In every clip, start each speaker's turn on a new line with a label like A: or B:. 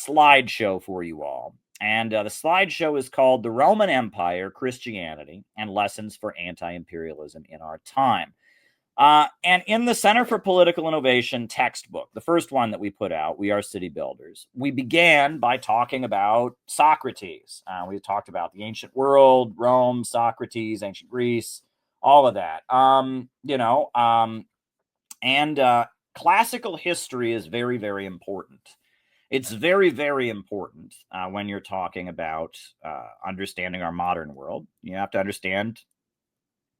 A: slideshow for you all. And the slideshow is called The Roman Empire, Christianity, and Lessons for Anti-Imperialism in Our Time. And in the Center for Political Innovation textbook, the first one that we put out, We Are City Builders, we began by talking about Socrates. We talked about the ancient world, Rome, Socrates, ancient Greece, all of that. And classical history is very, very important. It's very, very important when you're talking about understanding our modern world. You have to understand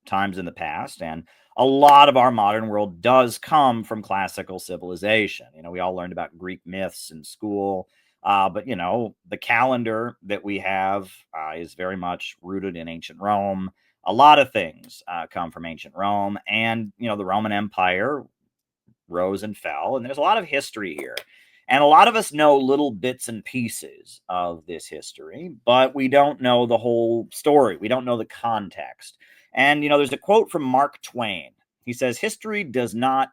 A: times in the past, and a lot of our modern world does come from classical civilization. We all learned about Greek myths in school, but the calendar that we have is very much rooted in ancient Rome. A lot of things come from ancient Rome, and the Roman Empire rose and fell, and there's a lot of history here. And a lot of us know little bits and pieces of this history, but we don't know the whole story. We don't know the context. And, there's a quote from Mark Twain. He says, "History does not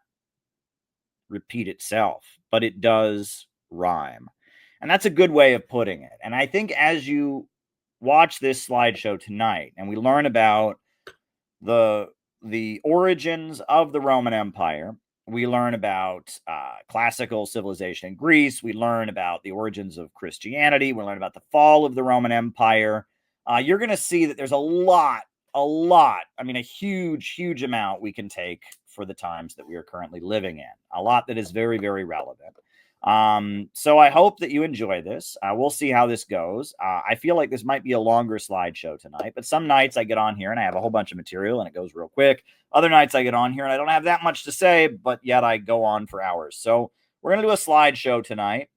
A: repeat itself, but it does rhyme." And that's a good way of putting it. And I think as you watch this slideshow tonight and we learn about the origins of the Roman Empire, we learn about classical civilization in Greece, we learn about the origins of Christianity, we learn about the fall of the Roman Empire, you're going to see that there's a lot, a huge amount we can take for the times that we are currently living in. A lot that is very, very relevant. So I hope that you enjoy this. We'll see how this goes. I feel like this might be a longer slideshow tonight, but some nights I get on here and I have a whole bunch of material and it goes real quick. Other nights I get on here and I don't have that much to say, but yet I go on for hours. So we're going to do a slideshow tonight.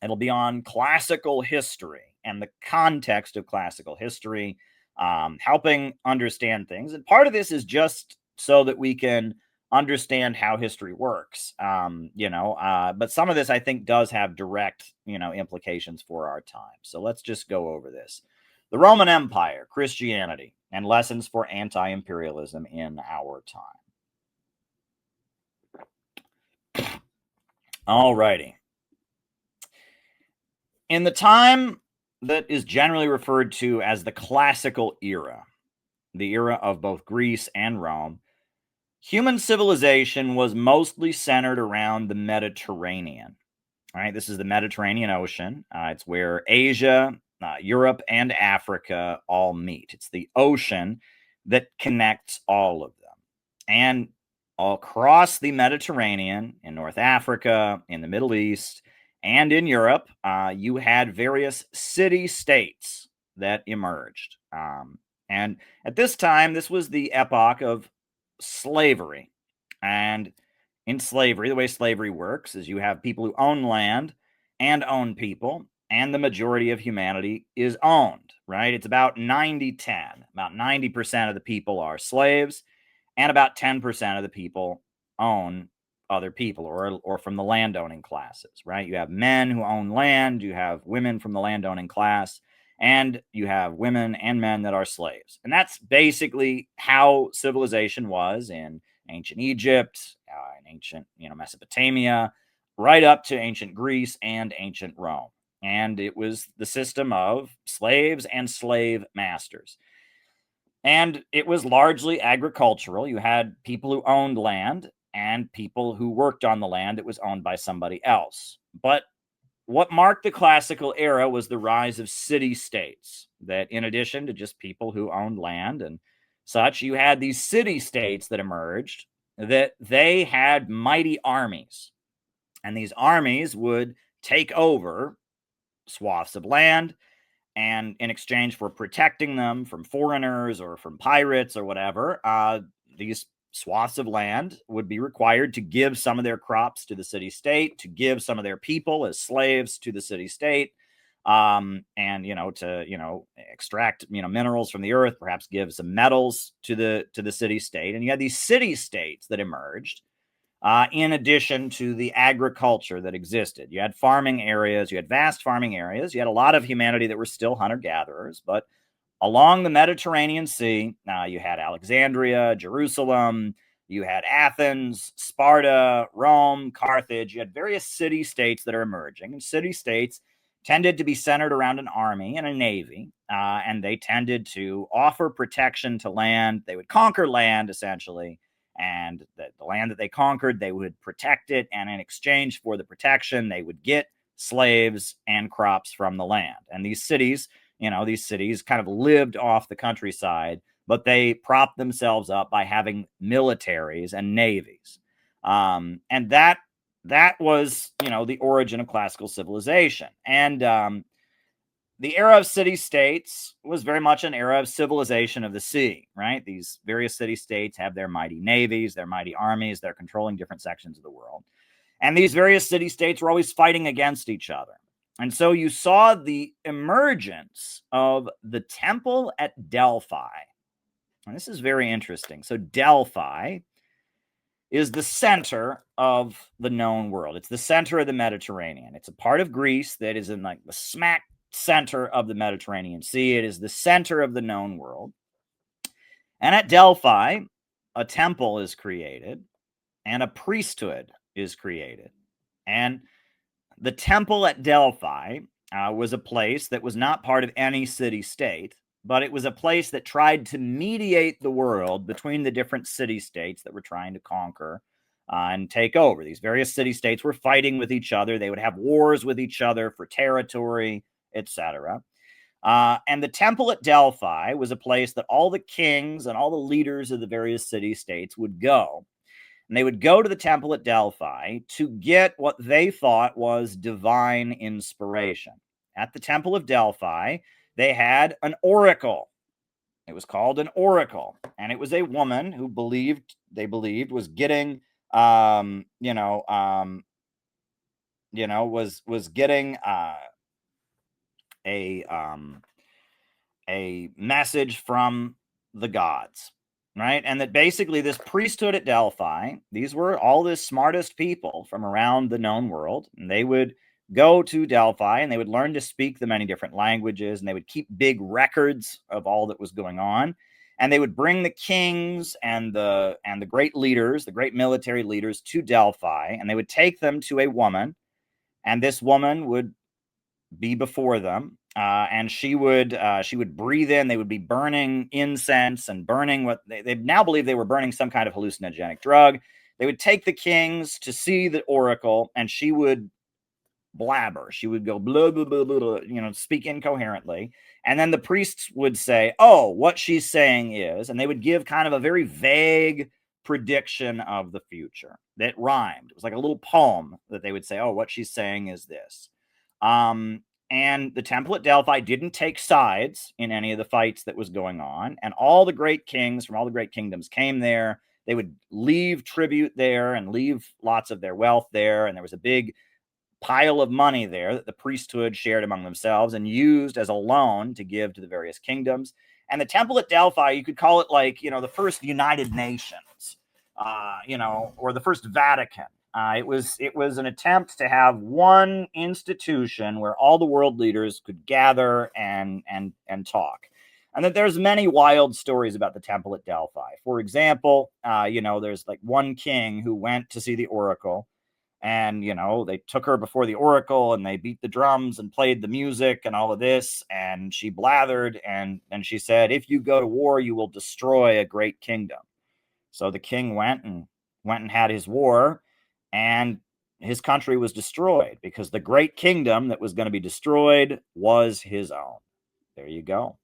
A: It'll be on classical history and the context of classical history, helping understand things. And part of this is just so that we can understand how history works, but some of this I think does have direct, implications for our time. So let's just go over this. The Roman Empire, Christianity, and Lessons for Anti-Imperialism in Our Time. All righty. In the time that is generally referred to as the classical era, the era of both Greece and Rome, human civilization was mostly centered around the Mediterranean. All right, this is the Mediterranean Ocean. It's where Asia, Europe, and Africa all meet. It's the ocean that connects all of them. And across the Mediterranean, in North Africa, in the Middle East, and in Europe, you had various city-states that emerged. And at this time, this was the epoch of slavery. And in slavery, the way slavery works is you have people who own land and own people, and the majority of humanity is owned, right? It's about 90-10. About 90% of the people are slaves, and about 10% of the people own other people or from the landowning classes, right? You have men who own land, you have women from the landowning class, and you have women and men that are slaves. And that's basically how civilization was in ancient Egypt, in ancient, Mesopotamia, right up to ancient Greece and ancient Rome. And it was the system of slaves and slave masters. And it was largely agricultural. You had people who owned land and people who worked on the land that was owned by somebody else. But what marked the classical era was the rise of city-states, that in addition to just people who owned land and such, you had these city-states that emerged, that they had mighty armies. And these armies would take over swaths of land, and in exchange for protecting them from foreigners or from pirates or whatever, these swaths of land would be required to give some of their crops to the city-state, to give some of their people as slaves to the city-state, and to extract minerals from the earth, perhaps give some metals to the city-state. And you had these city-states that emerged in addition to the agriculture that existed. You had farming areas, you had vast farming areas, you had a lot of humanity that were still hunter-gatherers, but along the Mediterranean Sea, you had Alexandria, Jerusalem, You had Athens, Sparta, Rome, Carthage. You had various city-states that are emerging, and city-states tended to be centered around an army and a navy, and they tended to offer protection to land. They would conquer land, essentially, and the land that they conquered, they would protect it, and in exchange for the protection, they would get slaves and crops from the land. And these cities kind of lived off the countryside, but they propped themselves up by having militaries and navies. And that was, the origin of classical civilization. And the era of city-states was very much an era of civilization of the sea, right? These various city-states have their mighty navies, their mighty armies, they're controlling different sections of the world. And these various city-states were always fighting against each other. And so you saw the emergence of the temple at Delphi. And this is very interesting. So Delphi is the center of the known world. It's the center of the Mediterranean. It's a part of Greece that is in like the smack center of the Mediterranean Sea. It is the center of the known world. And at Delphi, a temple is created and a priesthood is created. And the temple at Delphi was a place that was not part of any city-state, but it was a place that tried to mediate the world between the different city-states that were trying to conquer and take over. These various city-states were fighting with each other. They would have wars with each other for territory, etc. And the temple at Delphi was a place that all the kings and all the leaders of the various city-states would go. And they would go to the temple at Delphi to get what they thought was divine inspiration. At the temple of Delphi, they had an oracle. It was called an oracle, and it was a woman who they believed was getting, was getting a message from the gods, right? And that basically this priesthood at Delphi, these were all the smartest people from around the known world, and they would go to Delphi and they would learn to speak the many different languages, and they would keep big records of all that was going on. And they would bring the kings and the great leaders, the great military leaders, to Delphi, and they would take them to a woman, and this woman would be before them, and she would breathe in. They would be burning incense and burning what they now believe they were burning some kind of hallucinogenic drug. They would take the kings to see the oracle, and she would blabber. She would go blah, blah, blah, blah, speak incoherently. And then the priests would say, oh, what she's saying is, and they would give kind of a very vague prediction of the future that rhymed. It was like a little poem that they would say, oh, what she's saying is this. And the temple at Delphi didn't take sides in any of the fights that was going on. And all the great kings from all the great kingdoms came there. They would leave tribute there and leave lots of their wealth there. And there was a big pile of money there that the priesthood shared among themselves and used as a loan to give to the various kingdoms. And the temple at Delphi, you could call it like, the first United Nations, or the first Vatican. It was an attempt to have one institution where all the world leaders could gather and talk. And that there's many wild stories about the temple at Delphi. For example, there's like one king who went to see the oracle, and they took her before the oracle and they beat the drums and played the music and all of this, and she blathered and she said, if you go to war, you will destroy a great kingdom. So the king went and had his war, and his country was destroyed because the great kingdom that was going to be destroyed was his own. There you go.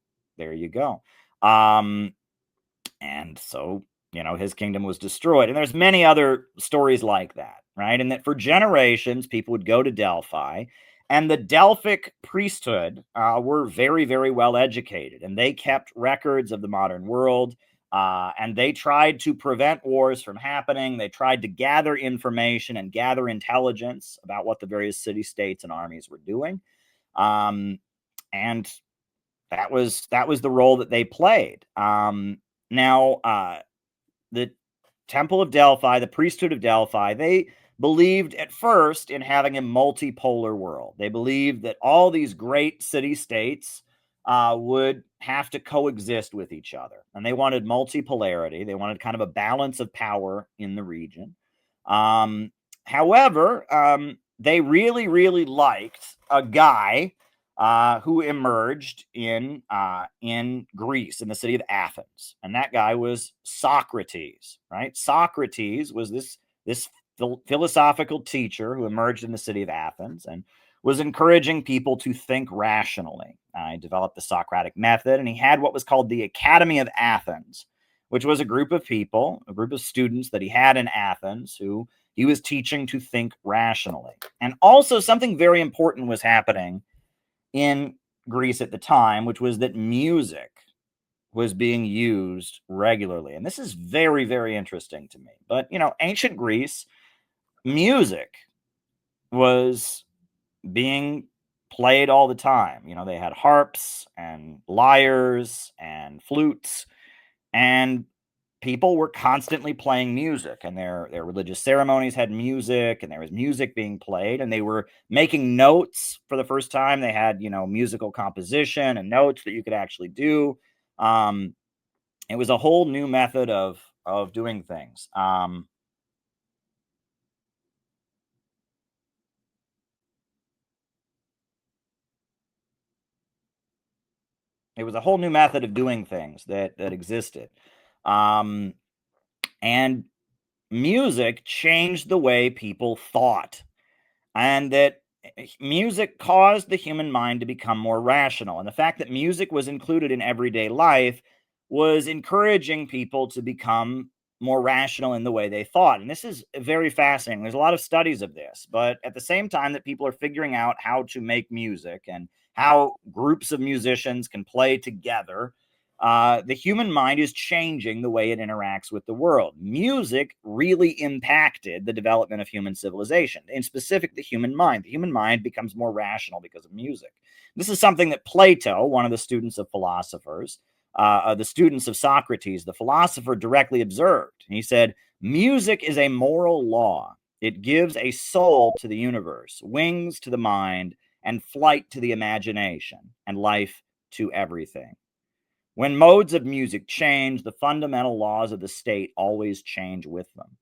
A: And so, his kingdom was destroyed. And there's many other stories like that, right? And that for generations, people would go to Delphi, and the Delphic priesthood were very, very well educated, and they kept records of the modern world. And they tried to prevent wars from happening. They tried to gather information and gather intelligence about what the various city-states and armies were doing. And that was the role that they played. Now, the Temple of Delphi, the priesthood of Delphi, they believed at first in having a multipolar world. They believed that all these great city-states would have to coexist with each other. And they wanted multipolarity. They wanted kind of a balance of power in the region. Um, however, they really, really liked a guy who emerged in Greece, in the city of Athens, and that guy was Socrates. Right? Socrates was this philosophical teacher who emerged in the city of Athens and was encouraging people to think rationally. He developed the Socratic method, and he had what was called the Academy of Athens, which was a group of people, a group of students that he had in Athens who he was teaching to think rationally. And also, something very important was happening in Greece at the time, which was that music was being used regularly. And this is very, very interesting to me. But, ancient Greece, music was being played all the time. They had harps and lyres and flutes, and people were constantly playing music, and their religious ceremonies had music, and there was music being played, and they were making notes for the first time. They had, musical composition and notes that you could actually do. Um, it was a whole new method of doing things. It was a whole new method of doing things that existed. Um, and music changed the way people thought, and that music caused the human mind to become more rational. And the fact that music was included in everyday life was encouraging people to become more rational in the way they thought. And this is very fascinating. There's a lot of studies of this, but at the same time that people are figuring out how to make music and how groups of musicians can play together, the human mind is changing the way it interacts with the world. Music really impacted the development of human civilization, in specific the human mind. The human mind becomes more rational because of music. This is something that Plato, one of the students of philosophers, the students of Socrates, the philosopher, directly observed. He said, music is a moral law. It gives a soul to the universe, wings to the mind, and flight to the imagination, and life to everything. When modes of music change, the fundamental laws of the state always change with them.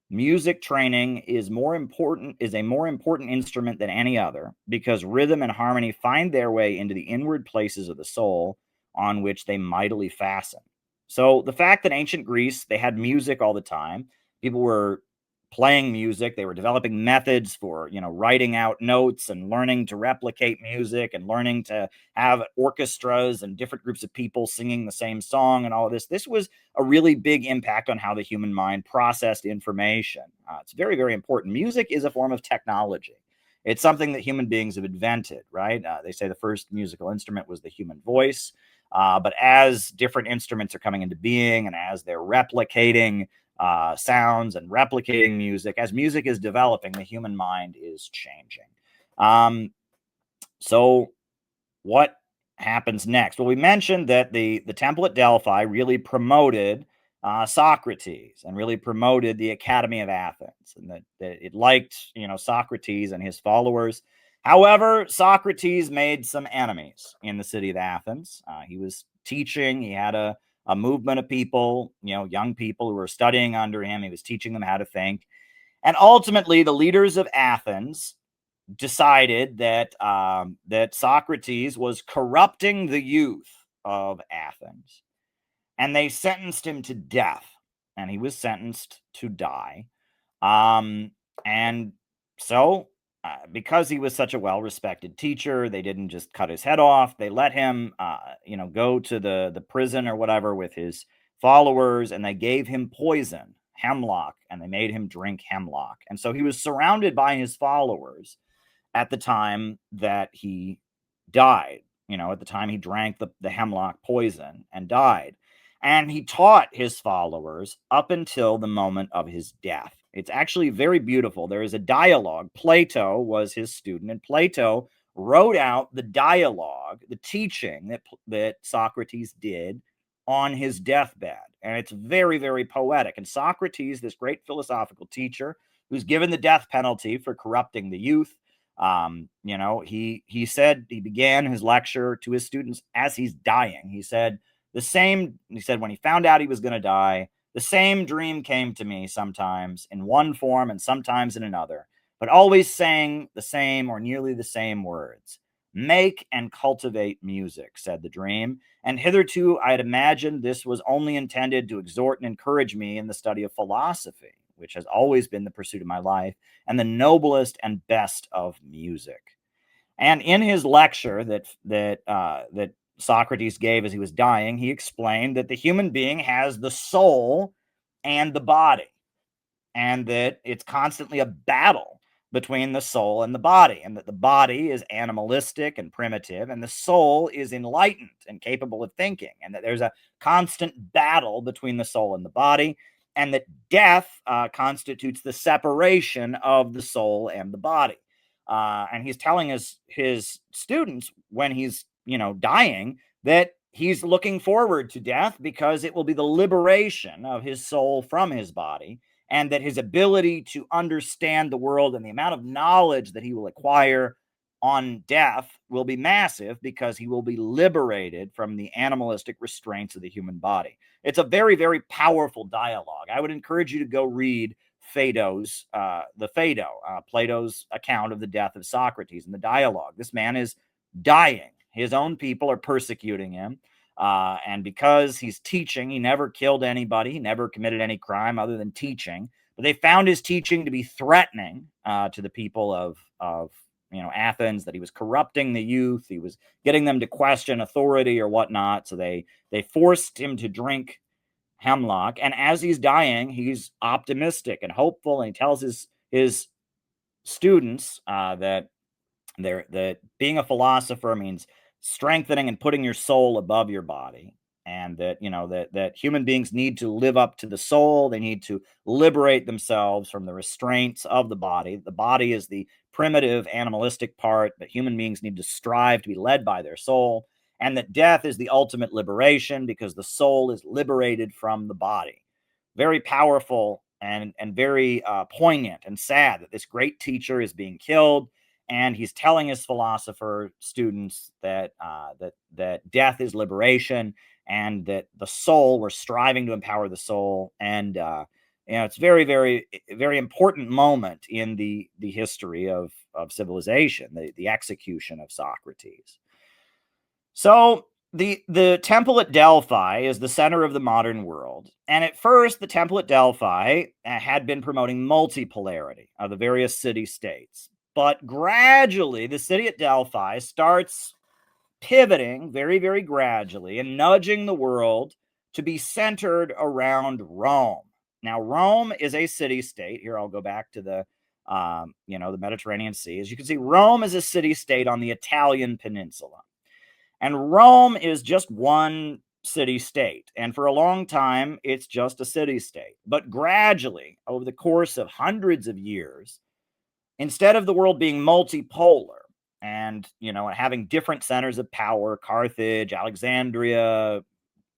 A: Music training is a more important instrument than any other, because rhythm and harmony find their way into the inward places of the soul on which they mightily fasten. So the fact that ancient Greece, they had music all the time, people were playing music, they were developing methods for, writing out notes and learning to replicate music and learning to have orchestras and different groups of people singing the same song and all of this. This was a really big impact on how the human mind processed information. It's very, very important. Music is a form of technology. It's something that human beings have invented, right? They say the first musical instrument was the human voice. But as different instruments are coming into being and as they're replicating sounds and replicating music, as music is developing, the human mind is changing. So what happens next? Well, we mentioned that the temple at Delphi really promoted Socrates and really promoted the Academy of Athens, and that it liked, Socrates and his followers. However, Socrates made some enemies in the city of Athens. He was teaching. He had a movement of people, young people who were studying under him. He was teaching them how to think. And ultimately, the leaders of Athens decided that Socrates was corrupting the youth of Athens, and they sentenced him to death, and he was sentenced to die. Um, and so, because he was such a well-respected teacher, they didn't just cut his head off. They let him, go to the prison or whatever with his followers, and they gave him poison, hemlock, and they made him drink hemlock. And so he was surrounded by his followers at the time that he died, at the time he drank the hemlock poison and died. And he taught his followers up until the moment of his death. It's actually very beautiful. There is a dialogue. Plato was his student, and Plato wrote out the dialogue, the teaching that Socrates did on his deathbed. And it's very, very poetic. And Socrates, this great philosophical teacher who's given the death penalty for corrupting the youth, He said he began his lecture to his students as he's dying. He said when he found out he was going to die, the same dream came to me sometimes in one form and sometimes in another, but always saying the same or nearly the same words. Make and cultivate music, said the dream, and hitherto I had imagined this was only intended to exhort and encourage me in the study of philosophy, which has always been the pursuit of my life, and the noblest and best of music. And in his lecture that Socrates gave as he was dying, he explained that the human being has the soul and the body, and that it's constantly a battle between the soul and the body, and that the body is animalistic and primitive, and the soul is enlightened and capable of thinking, and that there's a constant battle between the soul and the body, and that death constitutes the separation of the soul and the body. And he's telling his students when he's dying that he's looking forward to death because it will be the liberation of his soul from his body, and that his ability to understand the world and the amount of knowledge that he will acquire on death will be massive because he will be liberated from the animalistic restraints of the human body. It's a very, very powerful dialogue. I would encourage you to go read the Phaedo, Plato's account of the death of Socrates and the dialogue. This man is dying. His own people are persecuting him. And because he's teaching, he never killed anybody. He never committed any crime other than teaching. But they found his teaching to be threatening to the people of Athens, that he was corrupting the youth. He was getting them to question authority or whatnot. So they forced him to drink hemlock. And as he's dying, he's optimistic and hopeful. And he tells his students that being a philosopher means strengthening and putting your soul above your body, and that human beings need to live up to the soul. They need to liberate themselves from the restraints of the body. The body is the primitive animalistic part, but human beings need to strive to be led by their soul, and that death is the ultimate liberation because the soul is liberated from the body. Very powerful and very poignant and sad that this great teacher is being killed, and he's telling his philosopher students that death is liberation, and that the soul, we're striving to empower the soul. And it's very, very, very important moment in the history of civilization, the execution of Socrates. So the temple at Delphi is the center of the modern world. And at first, the temple at Delphi had been promoting multipolarity of the various city-states. But gradually, the city at Delphi starts pivoting very, very gradually and nudging the world to be centered around Rome. Now, Rome is a city-state. Here, I'll go back to the Mediterranean Sea. As you can see, Rome is a city-state on the Italian peninsula. And Rome is just one city-state. And for a long time, it's just a city-state. But gradually, over the course of hundreds of years, instead of the world being multipolar and, having different centers of power, Carthage, Alexandria,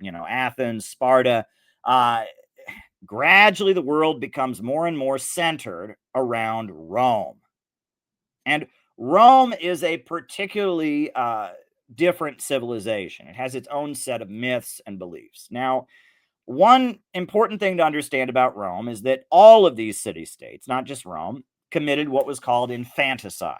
A: Athens, Sparta, gradually the world becomes more and more centered around Rome. And Rome is a particularly different civilization. It has its own set of myths and beliefs. Now, one important thing to understand about Rome is that all of these city-states, not just Rome, committed what was called infanticide.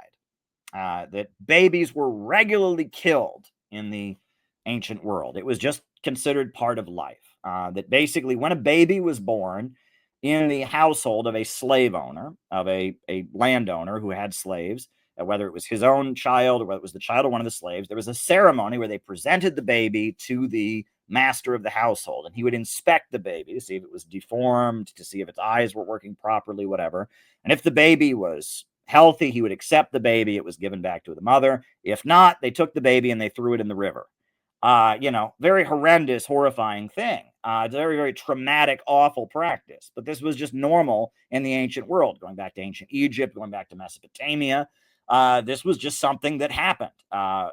A: That babies were regularly killed in the ancient world. It was just considered part of life. That basically, when a baby was born in the household of a slave owner, of a landowner who had slaves, whether it was his own child or whether it was the child of one of the slaves, there was a ceremony where they presented the baby to the master of the household, and he would inspect the baby to see if it was deformed, to see if its eyes were working properly, whatever. And if the baby was healthy, he would accept the baby. It was given back to the mother. If not, they took the baby and they threw it in the river. Very horrendous, horrifying thing. It's a very, very traumatic, awful practice. But this was just normal in the ancient world, going back to ancient Egypt, going back to Mesopotamia. This was just something that happened,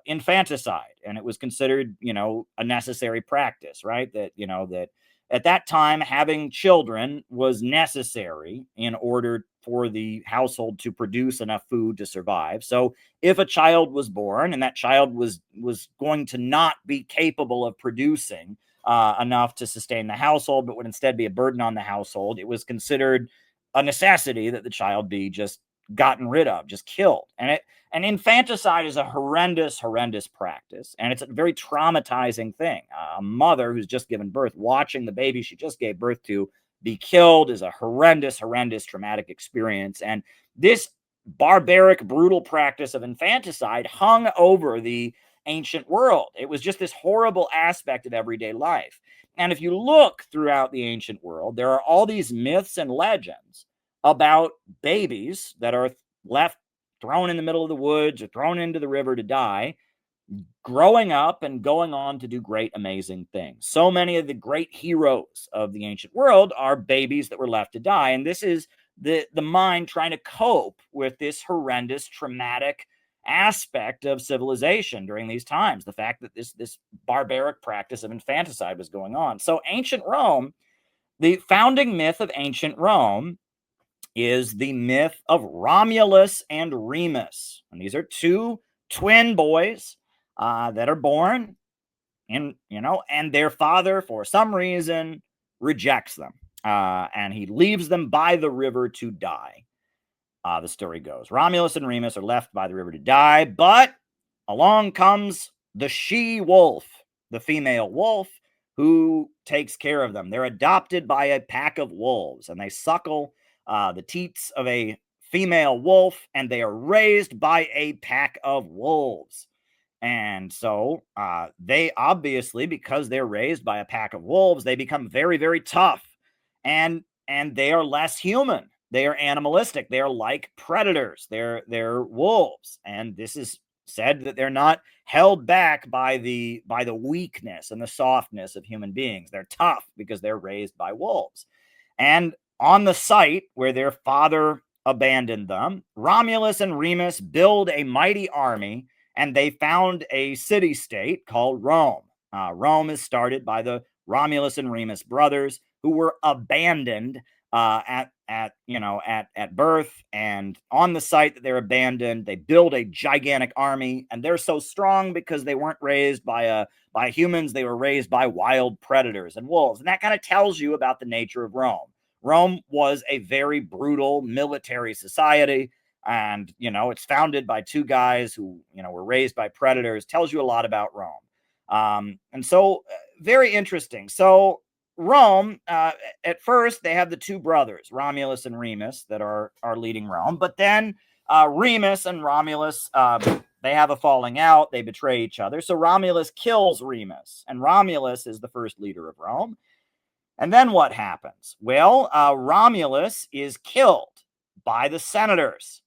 A: infanticide, and it was considered, a necessary practice, right? That at that time, having children was necessary in order for the household to produce enough food to survive. So if a child was born and that child was going to not be capable of producing enough to sustain the household, but would instead be a burden on the household, it was considered a necessity that the child be just gotten rid of, just killed. And infanticide is a horrendous practice, and it's a very traumatizing thing. A mother who's just given birth, watching the baby she just gave birth to be killed, is a horrendous traumatic experience. And this barbaric, brutal practice of infanticide hung over the ancient world. It was just this horrible aspect of everyday life. And if you look throughout the ancient world, there are all these myths and legends about babies that are left thrown in the middle of the woods or thrown into the river to die, growing up and going on to do great, amazing things. So many of the great heroes of the ancient world are babies that were left to die. And this is the mind trying to cope with this horrendous, traumatic aspect of civilization during these times. The fact that this barbaric practice of infanticide was going on. So ancient Rome, the founding myth of ancient Rome is the myth of Romulus and Remus. And these are two twin boys that are born, and their father, for some reason, rejects them. And he leaves them by the river to die. The story goes, Romulus and Remus are left by the river to die, but along comes the she-wolf, the female wolf, who takes care of them. They're adopted by a pack of wolves, and they suckle the teats of a female wolf, and they are raised by a pack of wolves. And so they obviously, because they're raised by a pack of wolves, they become very, very tough, and they are less human. They are animalistic. They are like predators. They're wolves, and this is said that they're not held back by the weakness and the softness of human beings. They're tough because they're raised by wolves. And on the site where their father abandoned them, Romulus and Remus build a mighty army, and they found a city-state called Rome. Rome is started by the Romulus and Remus brothers, who were abandoned at birth, and on the site that they're abandoned, they build a gigantic army, and they're so strong because they weren't raised by humans. They were raised by wild predators and wolves, and that kind of tells you about the nature of Rome. Rome was a very brutal military society, and it's founded by two guys who were raised by predators. Tells you a lot about Rome. And so very interesting. So Rome, at first, they have the two brothers, Romulus and Remus, that are leading Rome. But then Remus and Romulus, they have a falling out. They betray each other. So Romulus kills Remus, and Romulus is the first leader of Rome. And then what happens? Well, Romulus is killed by the senators.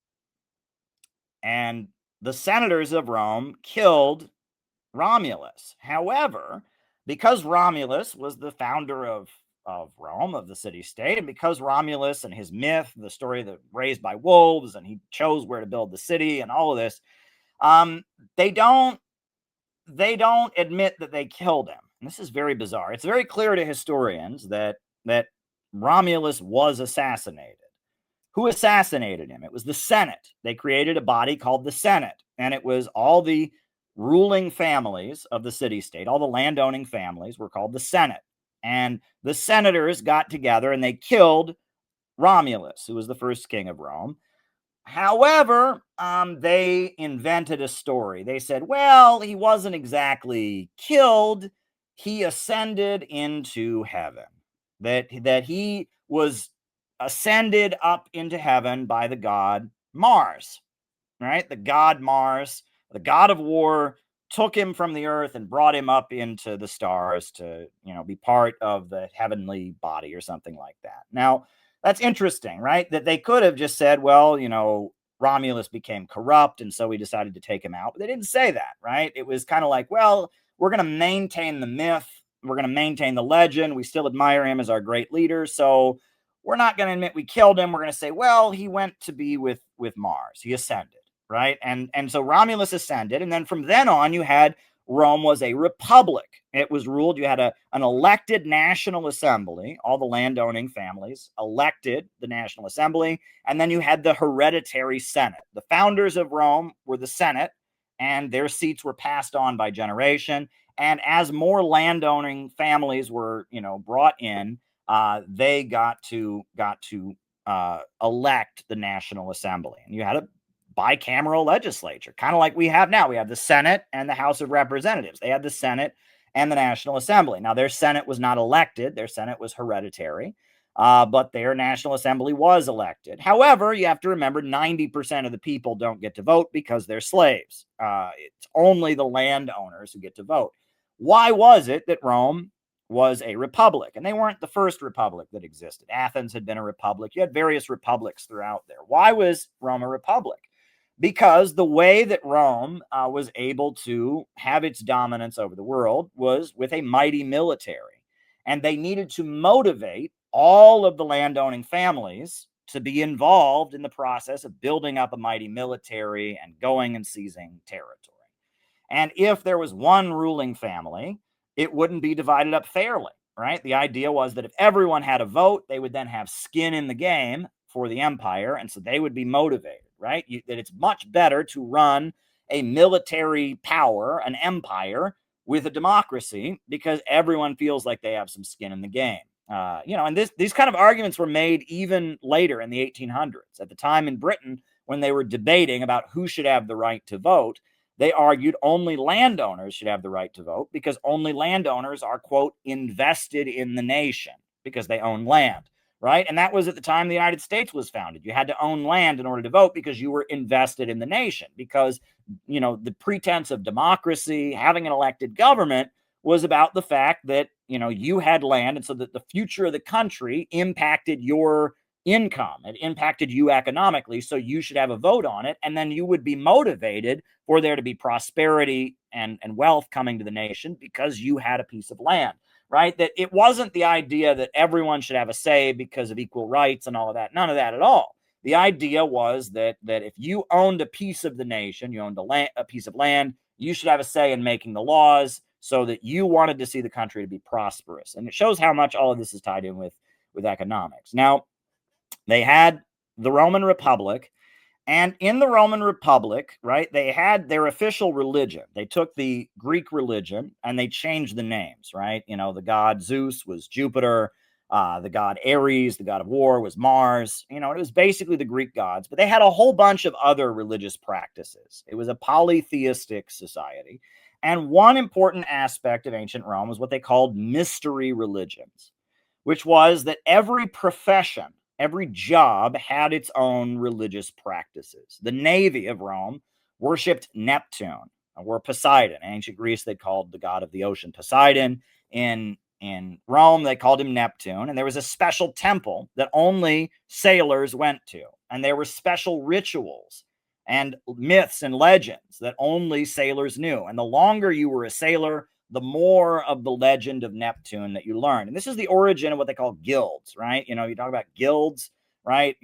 A: And the senators of Rome killed Romulus. However, because Romulus was the founder of Rome, of the city-state, and because Romulus and his myth, the story that raised by wolves, and he chose where to build the city and all of this, they don't admit that they killed him. And this is very bizarre. It's very clear to historians that Romulus was assassinated. Who assassinated him? It was the Senate. They created a body called the Senate, and it was all the ruling families of the city-state, all the landowning families were called the Senate. And the senators got together and they killed Romulus, who was the first king of Rome. However, they invented a story. They said, well, he wasn't exactly killed. He ascended into heaven. That he was ascended up into heaven by the god Mars, right? The god Mars, the god of war, took him from the earth and brought him up into the stars to, be part of the heavenly body or something like that. Now, that's interesting, right? That they could have just said, well, Romulus became corrupt, and so we decided to take him out. But they didn't say that, right? It was kind of like, well, we're going to maintain the myth. We're going to maintain the legend. We still admire him as our great leader. So we're not going to admit we killed him. We're going to say, well, he went to be with Mars. He ascended, right? And so Romulus ascended. And then from then on, you had Rome was a republic. It was ruled, you had an elected National Assembly, all the landowning families elected the National Assembly, and then you had the hereditary Senate. The founders of Rome were the Senate, and their seats were passed on by generation. And as more landowning families were, brought in, they got to elect the National Assembly, and you had a bicameral legislature, kind of like we have now. We have the Senate and the House of Representatives. They had the Senate and the National Assembly. Now, their Senate was not elected; their Senate was hereditary, but their National Assembly was elected. However, you have to remember 90% of the people don't get to vote because they're slaves. It's only the landowners who get to vote. Why was it that Rome was a republic? And they weren't the first republic that existed. Athens had been a republic. You had various republics throughout there. Why was Rome a republic? Because the way that Rome was able to have its dominance over the world was with a mighty military. And they needed to motivate all of the landowning families to be involved in the process of building up a mighty military and going and seizing territory. And if there was one ruling family, it wouldn't be divided up fairly, right? The idea was that if everyone had a vote, they would then have skin in the game for the empire. And so they would be motivated, right? That it's much better to run a military power, an empire, with a democracy because everyone feels like they have some skin in the game. And these kind of arguments were made even later in the 1800s. At the time in Britain, when they were debating about who should have the right to vote, they argued only landowners should have the right to vote because only landowners are, quote, invested in the nation because they own land, right? And that was at the time the United States was founded. You had to own land in order to vote because you were invested in the nation, because, the pretense of democracy, having an elected government, was about the fact that, you had land, and so that the future of the country impacted your income. It impacted you economically, so you should have a vote on it, and then you would be motivated for there to be prosperity and wealth coming to the nation because you had a piece of land, right? That it wasn't the idea that everyone should have a say because of equal rights and all of that. None of that at all. The idea was that if you owned a piece of the nation, you owned a piece of land, you should have a say in making the laws so that you wanted to see the country to be prosperous. And it shows how much all of this is tied in with economics. Now, they had the Roman Republic, and in the Roman Republic, right, they had their official religion. They took the Greek religion and they changed the names, right? The god Zeus was Jupiter. The god Ares, the god of war, was Mars. It was basically the Greek gods, but they had a whole bunch of other religious practices. It was a polytheistic society. And one important aspect of ancient Rome was what they called mystery religions, which was that every profession, every job had its own religious practices. The Navy of Rome worshipped Neptune, or Poseidon. In ancient Greece, they called the god of the ocean Poseidon. In Rome, they called him Neptune. And there was a special temple that only sailors went to. And there were special rituals and myths and legends that only sailors knew. And the longer you were a sailor, the more of the legend of Neptune that you learn. And this is the origin of what they call guilds, right? You talk about guilds, right?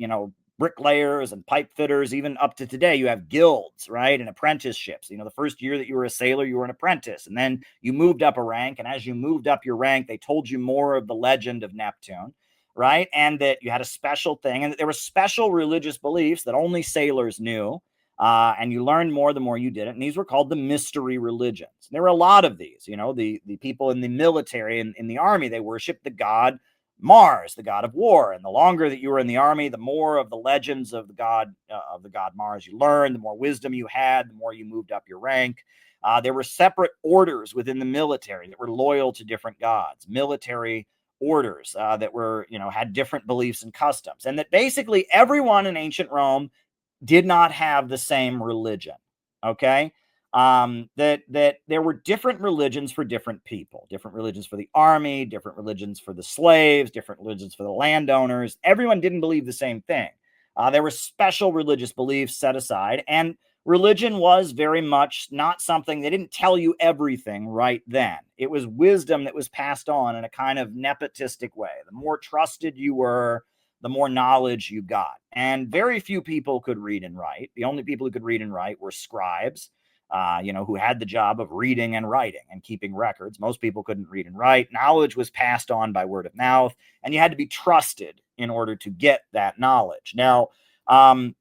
A: Bricklayers and pipe fitters, even up to today, you have guilds, right? And apprenticeships. The first year that you were a sailor, you were an apprentice. And then you moved up a rank. And as you moved up your rank, they told you more of the legend of Neptune, right? And that you had a special thing, and that there were special religious beliefs that only sailors knew. And you learned more the more you did it. And these were called the mystery religions. There were a lot of these. The people in the military and in the army, they worshiped the god Mars, the god of war. And the longer that you were in the army, the more of the legends of the god Mars you learned, the more wisdom you had, the more you moved up your rank. There were separate orders within the military that were loyal to different gods, military orders that were, had different beliefs and customs. And that basically everyone in ancient Rome did not have the same religion. Okay. That there were different religions for different people, different religions for the army, different religions for the slaves, different religions for the landowners. Everyone didn't believe the same thing. There were special religious beliefs set aside, and religion was very much not something, they didn't tell you everything right then. It was wisdom that was passed on in a kind of nepotistic way. The more trusted you were, the more knowledge you got. And very few people could read and write. The only people who could read and write were scribes. who had the job of reading and writing and keeping records. Most people couldn't read and write. Knowledge was passed on by word of mouth, and you had to be trusted in order to get that knowledge. Now, at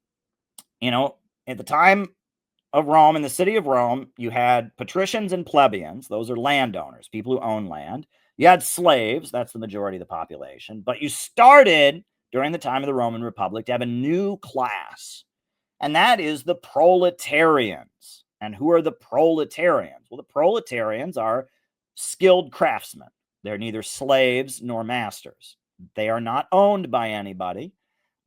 A: the time of Rome, in the city of Rome, you had patricians and plebeians. Those are landowners, people who own land. You had slaves. That's the majority of the population. But you started during the time of the Roman Republic to have a new class, and that is the proletarians. And who are the proletarians? Well, the proletarians are skilled craftsmen. They're neither slaves nor masters. They are not owned by anybody,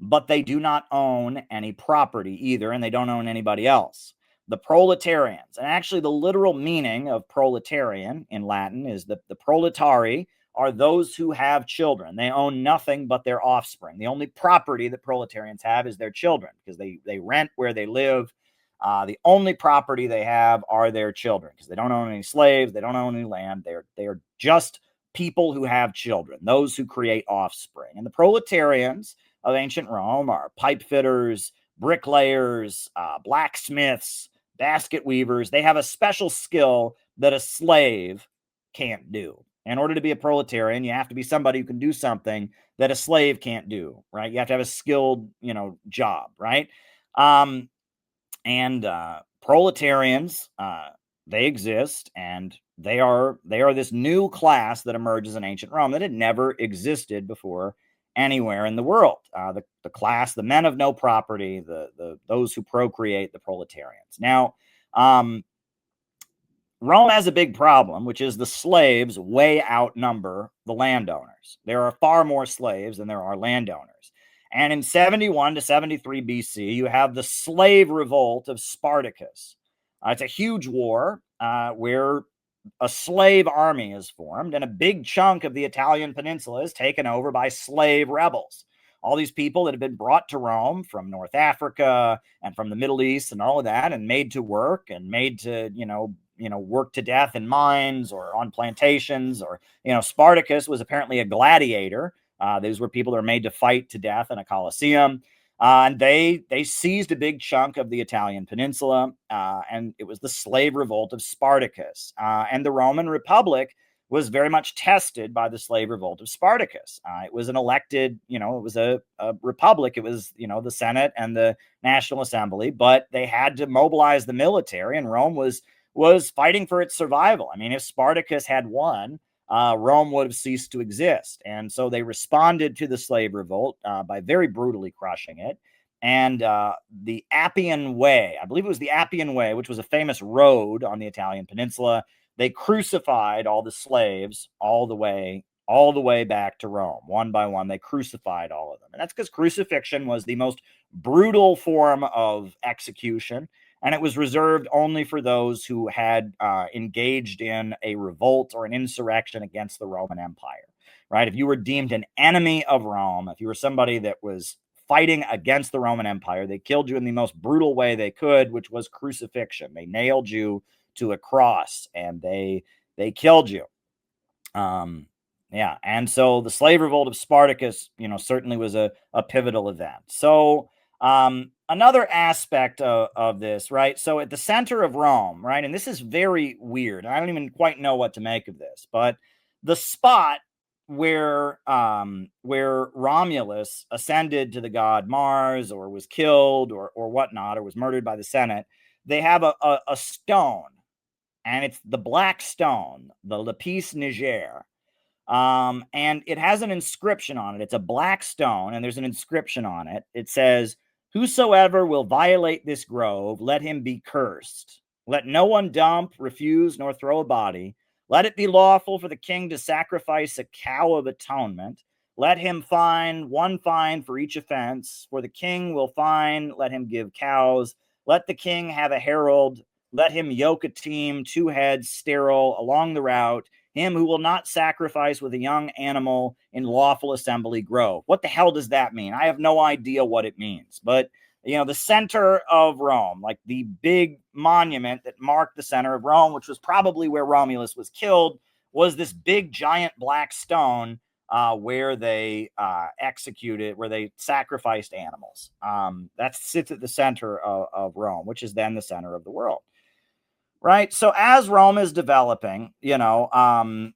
A: but they do not own any property either, and they don't own anybody else. The proletarians, and actually the literal meaning of proletarian in Latin is that the proletari are those who have children. They own nothing but their offspring. The only property that proletarians have is their children, because they rent where they live. The only property they have are their children, because they don't own any slaves. They don't own any land. They are just people who have children, those who create offspring. And the proletarians of ancient Rome are pipe fitters, bricklayers, blacksmiths, basket weavers. They have a special skill that a slave can't do. In order to be a proletarian, you have to be somebody who can do something that a slave can't do, right? You have to have a skilled, job, right? And proletarians, they exist, and they are this new class that emerges in ancient Rome that had never existed before anywhere in the world. The class, the men of no property, those who procreate, the proletarians. Now, Rome has a big problem, which is the slaves way outnumber the landowners. There are far more slaves than there are landowners. And in 71 to 73 BC, you have the slave revolt of Spartacus. It's a huge war where a slave army is formed, and a big chunk of the Italian peninsula is taken over by slave rebels. All these people that have been brought to Rome from North Africa and from the Middle East and all of that, and made to work and made to, work to death in mines or on plantations, or, Spartacus was apparently a gladiator. These were people that were made to fight to death in a coliseum. And they seized a big chunk of the Italian peninsula, and it was the slave revolt of Spartacus. And the Roman Republic was very much tested by the slave revolt of Spartacus. It was an elected, it was a republic. It was, the Senate and the National Assembly, but they had to mobilize the military, and Rome was fighting for its survival. I mean, if Spartacus had won, Rome would have ceased to exist. And so they responded to the slave revolt by very brutally crushing it. And the Appian Way, I believe it was the Appian Way, which was a famous road on the Italian peninsula, they crucified all the slaves all the way back to Rome. One by one, they crucified all of them. And that's because crucifixion was the most brutal form of execution, and it was reserved only for those who had engaged in a revolt or an insurrection against the Roman Empire, right? If you were deemed an enemy of Rome, if you were somebody that was fighting against the Roman Empire, they killed you in the most brutal way they could, which was crucifixion. They nailed you to a cross, and they killed you. And so the slave revolt of Spartacus, certainly was a pivotal event. So another aspect of this, right? So at the center of Rome, right? And this is very weird. I don't even quite know what to make of this, but the spot where Romulus ascended to the god Mars, or was killed, or whatnot, or was murdered by the Senate, they have a stone, and it's the black stone, the lapis niger. And it has an inscription on it. It's a black stone, and there's an inscription on it. It says, "Whosoever will violate this grove, let him be cursed. Let no one dump, refuse, nor throw a body. Let it be lawful for the king to sacrifice a cow of atonement. Let him fine one fine for each offense. For the king will fine, let him give cows. Let the king have a herald. Let him yoke a team, 2 heads, sterile, along the route. Him who will not sacrifice with a young animal in lawful assembly grove." What the hell does that mean? I have no idea what it means. But, the center of Rome, like the big monument that marked the center of Rome, which was probably where Romulus was killed, was this big giant black stone where they where they sacrificed animals. That sits at the center of Rome, which is then the center of the world. right? So as Rome is developing, right,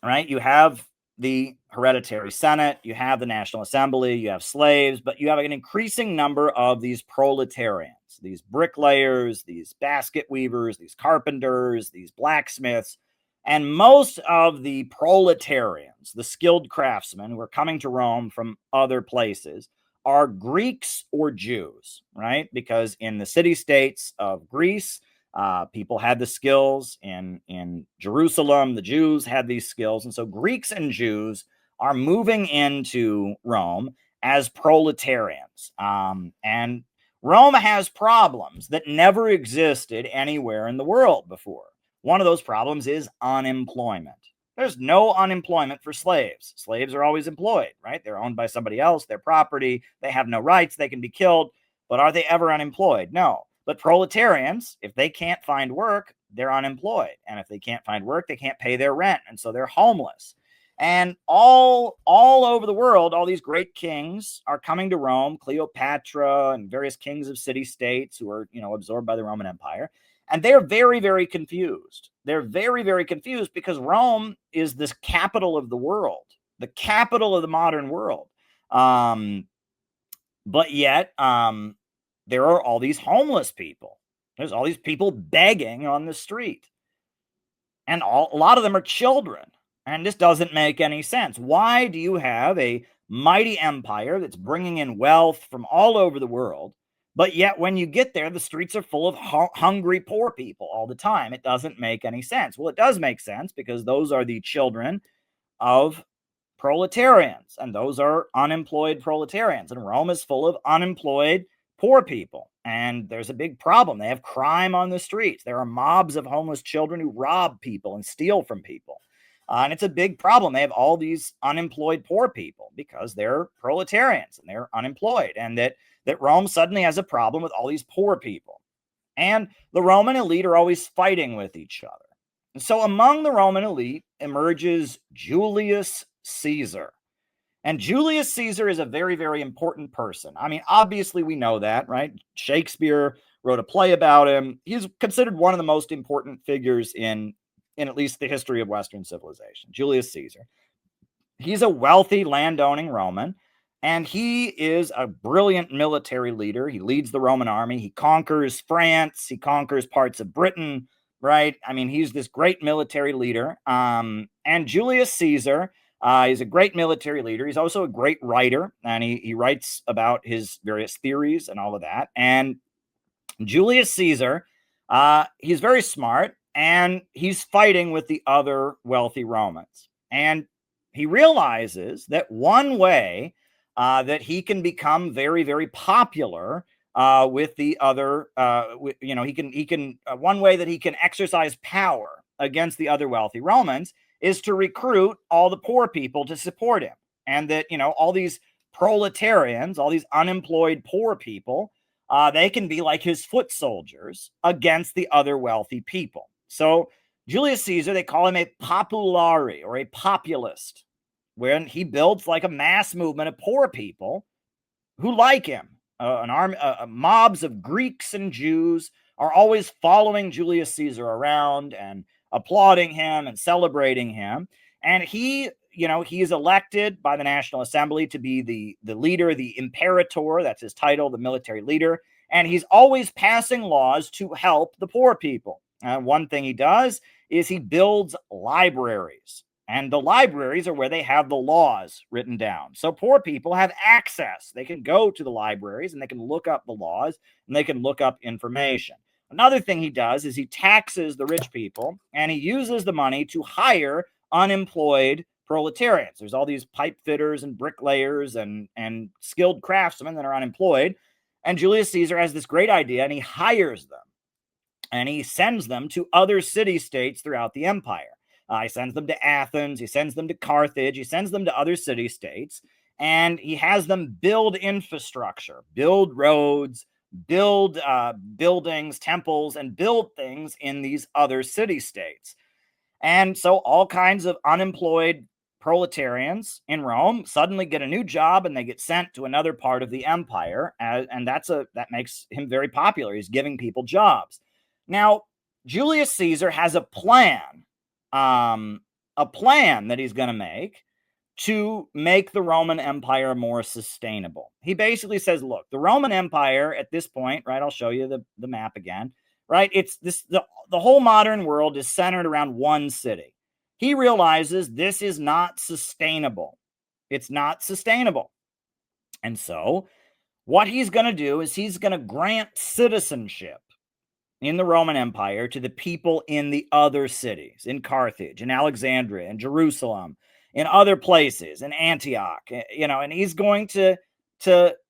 A: you have the hereditary Senate, you have the National Assembly, you have slaves, but you have an increasing number of these proletarians, these bricklayers, these basket weavers, these carpenters, these blacksmiths. And most of the proletarians, the skilled craftsmen who are coming to Rome from other places, are Greeks or Jews, right? Because in the city states of Greece, people had the skills. In Jerusalem, the Jews had these skills. And so Greeks and Jews are moving into Rome as proletarians. And Rome has problems that never existed anywhere in the world before. One of those problems is unemployment. There's no unemployment for slaves. Slaves are always employed, right? They're owned by somebody else, their property, they have no rights, they can be killed, but are they ever unemployed? No. But proletarians, if they can't find work, they're unemployed. And if they can't find work, they can't pay their rent. And so they're homeless. And all over the world, all these great kings are coming to Rome, Cleopatra and various kings of city states who are, absorbed by the Roman Empire. And they're very, very confused. They're very, very confused because Rome is this capital of the world, the capital of the modern world. But yet, there are all these homeless people. There's all these people begging on the street. And a lot of them are children. And this doesn't make any sense. Why do you have a mighty empire that's bringing in wealth from all over the world, but yet when you get there, the streets are full of hungry, poor people all the time? It doesn't make any sense. Well, it does make sense because those are the children of proletarians, and those are unemployed proletarians. And Rome is full of unemployed poor people. And there's a big problem. They have crime on the streets. There are mobs of homeless children who rob people and steal from people. And it's a big problem. They have all these unemployed poor people because they're proletarians and they're unemployed. And that Rome suddenly has a problem with all these poor people. And the Roman elite are always fighting with each other. And so among the Roman elite emerges Julius Caesar. And Julius Caesar is a very, very important person. I mean, obviously, we know that, right? Shakespeare wrote a play about him. He's considered one of the most important figures in at least the history of Western civilization, Julius Caesar. He's a wealthy landowning Roman, and he is a brilliant military leader. He leads the Roman army. He conquers France. He conquers parts of Britain, right? I mean, he's this great military leader. And Julius Caesar is a great military leader. He's also a great writer, and he writes about his various theories and all of that. And Julius Caesar, he's very smart, and he's fighting with the other wealthy Romans. And he realizes that one way that he can become very, very popular with the other, he can one way that he can exercise power against the other wealthy Romans is to recruit all the poor people to support him. And that, all these proletarians, all these unemployed poor people, they can be like his foot soldiers against the other wealthy people. So Julius Caesar, they call him a populari or a populist, when he builds like a mass movement of poor people who like him. An army, mobs of Greeks and Jews are always following Julius Caesar around and applauding him and celebrating him. And he is elected by the National Assembly to be the leader, the imperator, that's his title, the military leader. And he's always passing laws to help the poor people. One thing he does is he builds libraries. And the libraries are where they have the laws written down. So poor people have access. They can go to the libraries and they can look up the laws and they can look up information. Another thing he does is he taxes the rich people, and he uses the money to hire unemployed proletarians. There's all these pipe fitters and bricklayers and skilled craftsmen that are unemployed. And Julius Caesar has this great idea, and he hires them. And he sends them to other city-states throughout the empire. He sends them to Athens. He sends them to Carthage. He sends them to other city-states. And he has them build infrastructure, build roads, build buildings, temples, and build things in these other city-states. And so all kinds of unemployed proletarians in Rome suddenly get a new job, and they get sent to another part of the empire. And that makes him very popular. He's giving people jobs. Now, Julius Caesar has a plan that he's going to make the Roman Empire more sustainable. He basically says, look, the Roman Empire at this point, right? I'll show you the map again, right? It's the whole modern world is centered around one city. He realizes this is not sustainable. It's not sustainable. And so what he's going to do is he's going to grant citizenship in the Roman Empire to the people in the other cities, in Carthage, in Alexandria, in Jerusalem, in other places, in Antioch, and he's going to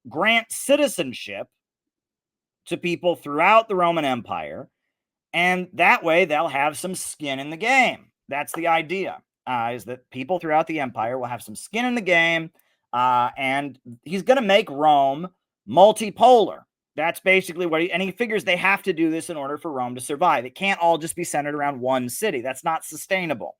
A: grant citizenship to people throughout the Roman Empire, and that way they'll have some skin in the game. That's the idea, is that people throughout the empire will have some skin in the game, and he's going to make Rome multipolar. That's basically what he figures they have to do this in order for Rome to survive. It can't all just be centered around one city. That's not sustainable.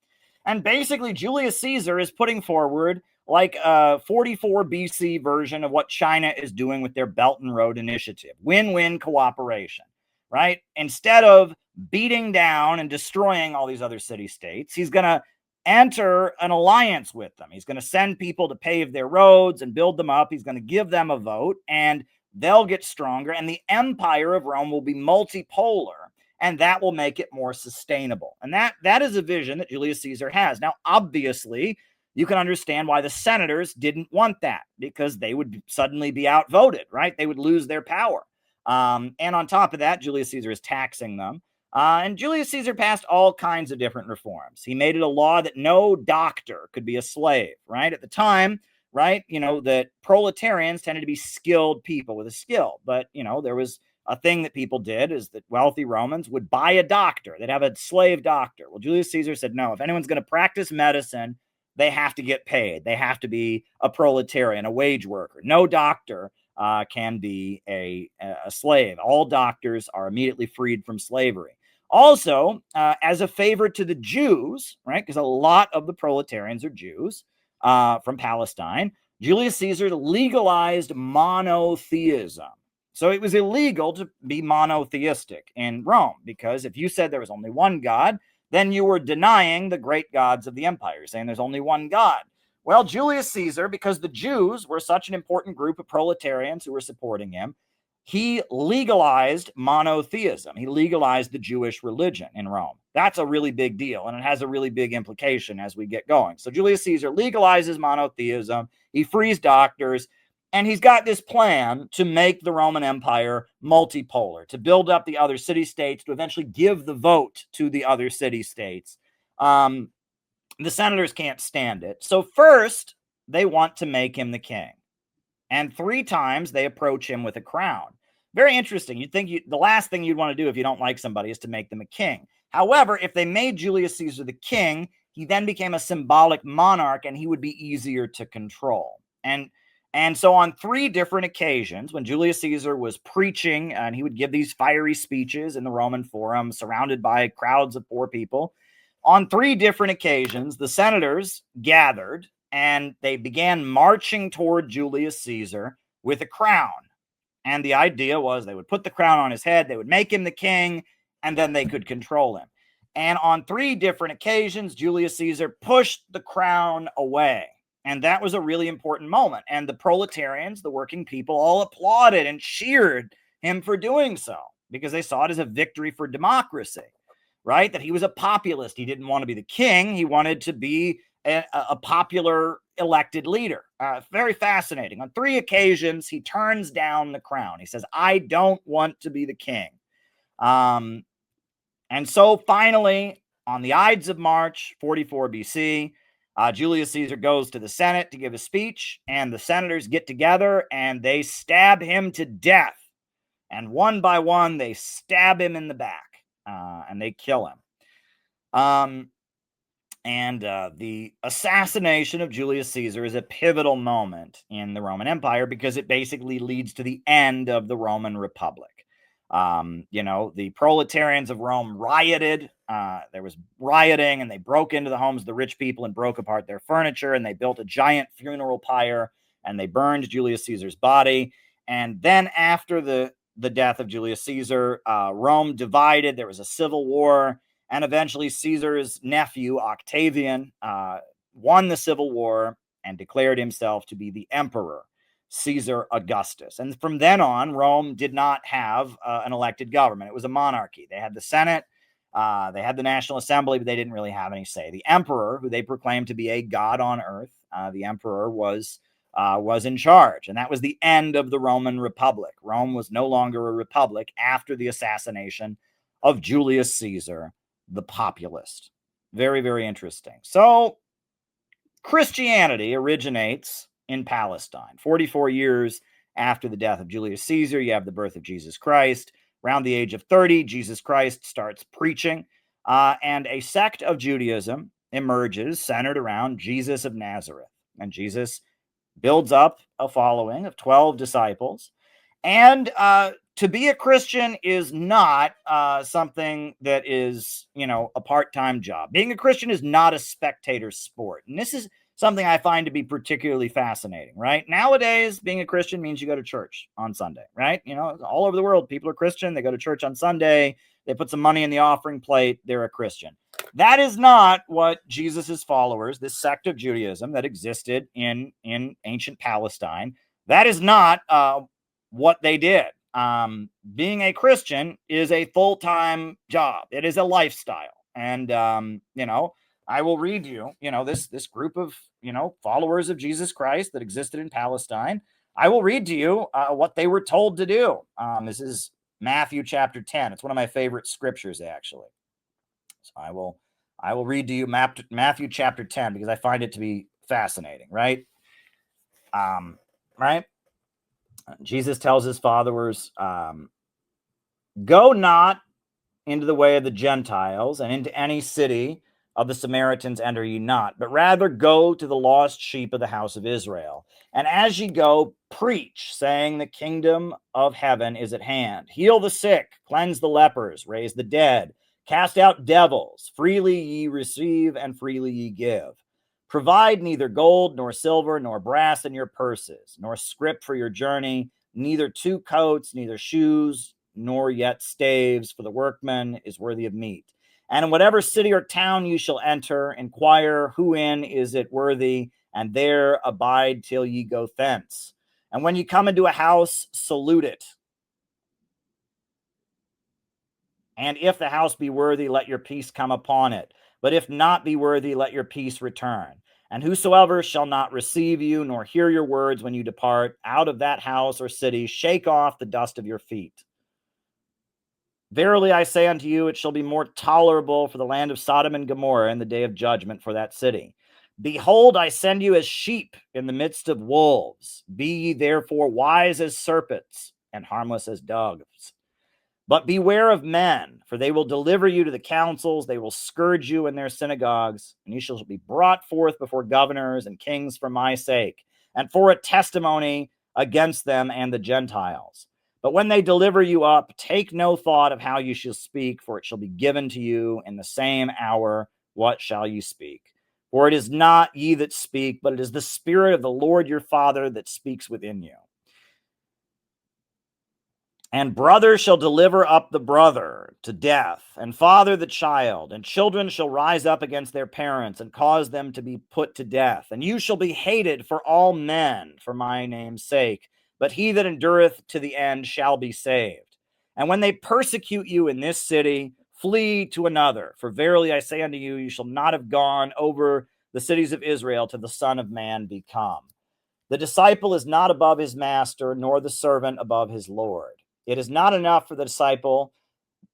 A: And basically, Julius Caesar is putting forward like a 44 BC version of what China is doing with their Belt and Road Initiative. Win-win cooperation, right? Instead of beating down and destroying all these other city-states, he's going to enter an alliance with them. He's going to send people to pave their roads and build them up. He's going to give them a vote, and they'll get stronger, and the empire of Rome will be multipolar, and that will make it more sustainable. And that is a vision that Julius Caesar has. Now, obviously, you can understand why the senators didn't want that, because they would suddenly be outvoted, right? They would lose their power. And on top of that, Julius Caesar is taxing them. And Julius Caesar passed all kinds of different reforms. He made it a law that no doctor could be a slave, right? At the time, right, that proletarians tended to be skilled people with a skill. But, there was a thing that people did is that wealthy Romans would buy a doctor. They'd have a slave doctor. Well, Julius Caesar said, no, if anyone's going to practice medicine, they have to get paid. They have to be a proletarian, a wage worker. No doctor can be a slave. All doctors are immediately freed from slavery. Also, as a favor to the Jews, right, because a lot of the proletarians are Jews from Palestine, Julius Caesar legalized monotheism. So it was illegal to be monotheistic in Rome, because if you said there was only one God, then you were denying the great gods of the empire, saying there's only one God. Well, Julius Caesar, because the Jews were such an important group of proletarians who were supporting him, he legalized monotheism. He legalized the Jewish religion in Rome. That's a really big deal, and it has a really big implication as we get going. So Julius Caesar legalizes monotheism. He frees doctors, and he's got this plan to make the Roman Empire multipolar, to build up the other city-states, to eventually give the vote to the other city-states. The senators can't stand it. So first, they want to make him the king. And 3 times they approach him with a crown. Very interesting. You'd think the last thing you'd want to do if you don't like somebody is to make them a king. However, if they made Julius Caesar the king, he then became a symbolic monarch, and he would be easier to control. And so on 3 different occasions, when Julius Caesar was preaching, and he would give these fiery speeches in the Roman Forum, surrounded by crowds of poor people, on 3 different occasions, the senators gathered, and they began marching toward Julius Caesar with a crown. And the idea was they would put the crown on his head, they would make him the king, and then they could control him. And on 3 different occasions, Julius Caesar pushed the crown away. And that was a really important moment. And the proletarians, the working people, all applauded and cheered him for doing so, because they saw it as a victory for democracy, right? That he was a populist. He didn't want to be the king. He wanted to be a popular elected leader. Very fascinating. On 3 occasions, he turns down the crown. He says, I don't want to be the king. And so finally, on the Ides of March, 44 BC, Julius Caesar goes to the Senate to give a speech, and the senators get together and they stab him to death. And one by one, they stab him in the back, and they kill him. And the assassination of Julius Caesar is a pivotal moment in the Roman Empire, because it basically leads to the end of the Roman Republic. The proletarians of Rome rioted. There was rioting, and they broke into the homes of the rich people and broke apart their furniture, and they built a giant funeral pyre, and they burned Julius Caesar's body. And then after the the death of Julius Caesar, Rome divided. There was a civil war, and eventually Caesar's nephew, Octavian, won the civil war and declared himself to be the emperor, Caesar Augustus. And from then on, Rome did not have an elected government. It was a monarchy. They had the Senate, they had the National Assembly, but they didn't really have any say. The emperor, who they proclaimed to be a god on earth, the emperor was in charge. And that was the end of the Roman Republic. Rome was no longer a republic after the assassination of Julius Caesar, the populist. Very, very interesting. So Christianity originates in Palestine. 44 years after the death of Julius Caesar, you have the birth of Jesus Christ. Around the age of 30, Jesus Christ starts preaching, and a sect of Judaism emerges centered around Jesus of Nazareth. And Jesus builds up a following of 12 disciples. And to be a Christian is not something that is, a part-time job. Being a Christian is not a spectator sport. And this is something I find to be particularly fascinating, right? Nowadays, being a Christian means you go to church on Sunday, right? All over the world, people are Christian. They go to church on Sunday. They put some money in the offering plate. They're a Christian. That is not what Jesus's followers, this sect of Judaism that existed in ancient Palestine, that is not what they did. Being a Christian is a full-time job. It is a lifestyle. And, I will read you, this group of, followers of Jesus Christ that existed in Palestine. I will read to you what they were told to do. This is Matthew chapter 10. It's one of my favorite scriptures, actually. So I will read to you Matthew chapter 10 because I find it to be fascinating, right? Right? Jesus tells his followers, go not into the way of the Gentiles, and into any city of the Samaritans enter ye not, but rather go to the lost sheep of the house of Israel. And as ye go, preach, saying, the kingdom of heaven is at hand. Heal the sick, cleanse the lepers, raise the dead, cast out devils. Freely ye receive, and freely ye give. Provide neither gold, nor silver, nor brass in your purses, nor scrip for your journey, neither two coats, neither shoes, nor yet staves, for the workman is worthy of meat. And in whatever city or town you shall enter, inquire who in is it worthy, and there abide till ye go thence. And when ye come into a house, salute it. And if the house be worthy, let your peace come upon it. But if not be worthy, let your peace return. And whosoever shall not receive you, nor hear your words when you depart out of that house or city, shake off the dust of your feet. Verily I say unto you, it shall be more tolerable for the land of Sodom and Gomorrah in the day of judgment for that city. Behold, I send you as sheep in the midst of wolves. Be ye therefore wise as serpents and harmless as doves. But beware of men, for they will deliver you to the councils. They will scourge you in their synagogues, and you shall be brought forth before governors and kings for my sake, and for a testimony against them and the Gentiles. But when they deliver you up, take no thought of how you shall speak, for it shall be given to you in the same hour what shall you speak. For it is not ye that speak, but it is the Spirit of the Lord your Father that speaks within you. And brother shall deliver up the brother to death, and father the child, and children shall rise up against their parents and cause them to be put to death. And you shall be hated for all men for my name's sake, but he that endureth to the end shall be saved. And when they persecute you in this city, flee to another. For verily I say unto you, you shall not have gone over the cities of Israel till the Son of Man be come. The disciple is not above his master, nor the servant above his Lord. It is not enough for the disciple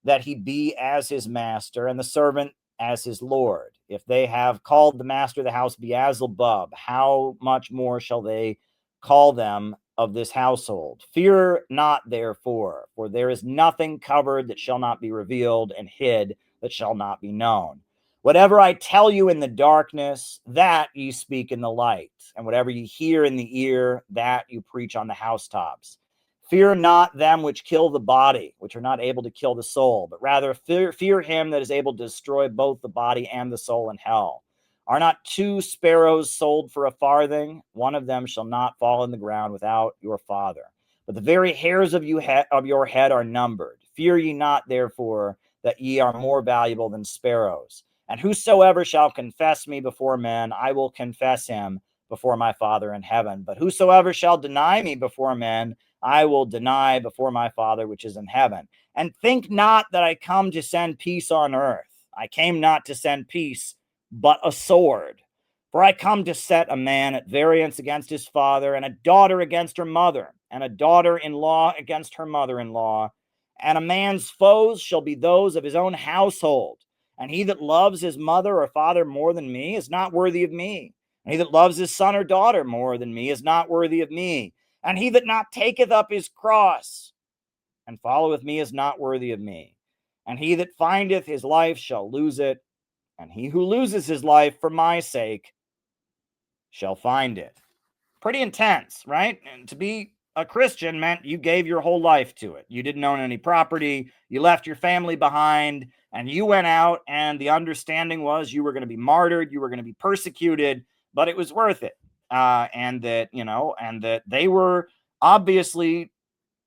A: that he be as his master, and the servant as his Lord. If they have called the master of the house Beelzebub, how much more shall they call them of this household? Fear not, therefore, for there is nothing covered that shall not be revealed, and hid that shall not be known. Whatever I tell you in the darkness, that ye speak in the light, and whatever ye hear in the ear, that you preach on the housetops. Fear not them which kill the body, which are not able to kill the soul, but rather fear him that is able to destroy both the body and the soul in hell. Are not two sparrows sold for a farthing? One of them shall not fall in the ground without your Father. but the very hairs of your head are numbered. Fear ye not, therefore, that ye are more valuable than sparrows. And whosoever shall confess me before men, I will confess him before my Father in heaven. But whosoever shall deny me before men, I will deny before my Father which is in heaven. And think not that I come to send peace on earth. I came not to send peace, but a sword. For I come to set a man at variance against his father, and a daughter against her mother, and a daughter-in-law against her mother-in-law. And a man's foes shall be those of his own household. And he that loves his mother or father more than me is not worthy of me. And he that loves his son or daughter more than me is not worthy of me. And he that not taketh up his cross and followeth me is not worthy of me. And he that findeth his life shall lose it, and he who loses his life for my sake shall find it. Pretty intense, right? And to be a Christian meant you gave your whole life to it. You didn't own any property. You left your family behind, and you went out, and the understanding was you were going to be martyred, you were going to be persecuted, but it was worth it. And that they were obviously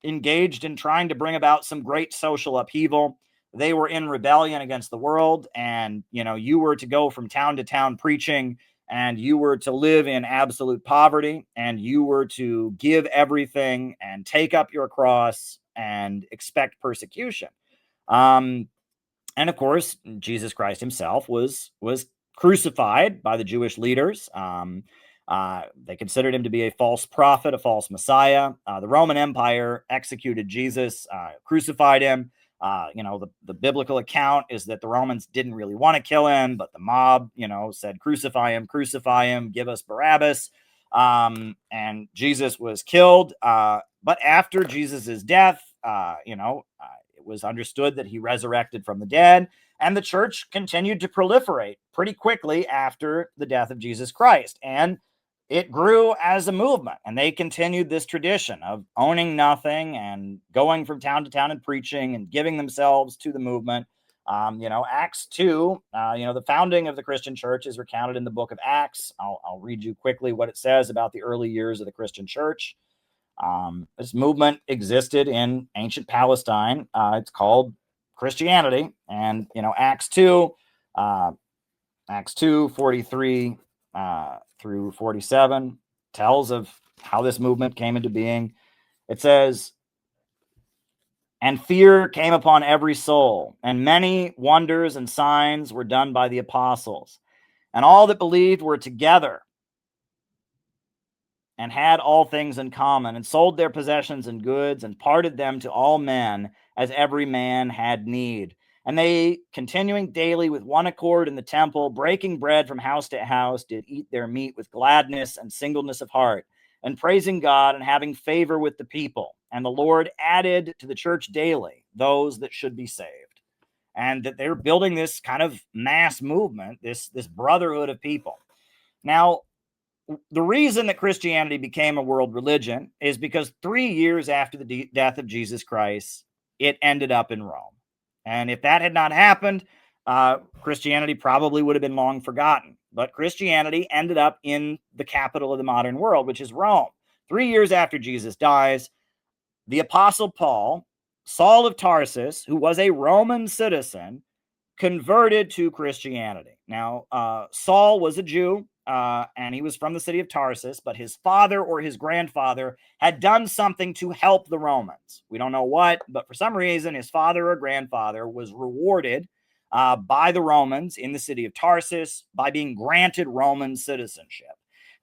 A: engaged in trying to bring about some great social upheaval. They were in rebellion against the world, and you were to go from town to town preaching, and you were to live in absolute poverty, and you were to give everything and take up your cross and expect persecution. And of course, Jesus Christ himself was crucified by the Jewish leaders. They considered him to be a false prophet, a false Messiah. The Roman Empire executed Jesus, crucified him. The biblical account is that the Romans didn't really want to kill him, but the mob, said, crucify him, give us Barabbas. And Jesus was killed. But after Jesus's death, it was understood that he resurrected from the dead, and the church continued to proliferate pretty quickly after the death of Jesus Christ. And it grew as a movement, and they continued this tradition of owning nothing and going from town to town and preaching and giving themselves to the movement. Acts 2, the founding of the Christian church is recounted in the book of Acts. I'll read you quickly what it says about the early years of the Christian church. This movement existed in ancient Palestine. It's called Christianity. And, Acts 2, 43 through 47 tells of how this movement came into being. It says, and fear came upon every soul, and many wonders and signs were done by the apostles. And all that believed were together and had all things in common, and sold their possessions and goods, and parted them to all men, as every man had need. And they, continuing daily with one accord in the temple, breaking bread from house to house, did eat their meat with gladness and singleness of heart, and praising God and having favor with the people. And the Lord added to the church daily those that should be saved. And that they're building this kind of mass movement, this brotherhood of people. Now, the reason that Christianity became a world religion is because 3 years after the death of Jesus Christ, it ended up in Rome. And if that had not happened, Christianity probably would have been long forgotten. But Christianity ended up in the capital of the modern world, which is Rome. 3 years after Jesus dies, the Apostle Paul, Saul of Tarsus, who was a Roman citizen, converted to Christianity. Now, Saul was a Jew, and he was from the city of Tarsus, but his father or his grandfather had done something to help the Romans. We don't know what, but for some reason, his father or grandfather was rewarded by the Romans in the city of Tarsus by being granted Roman citizenship.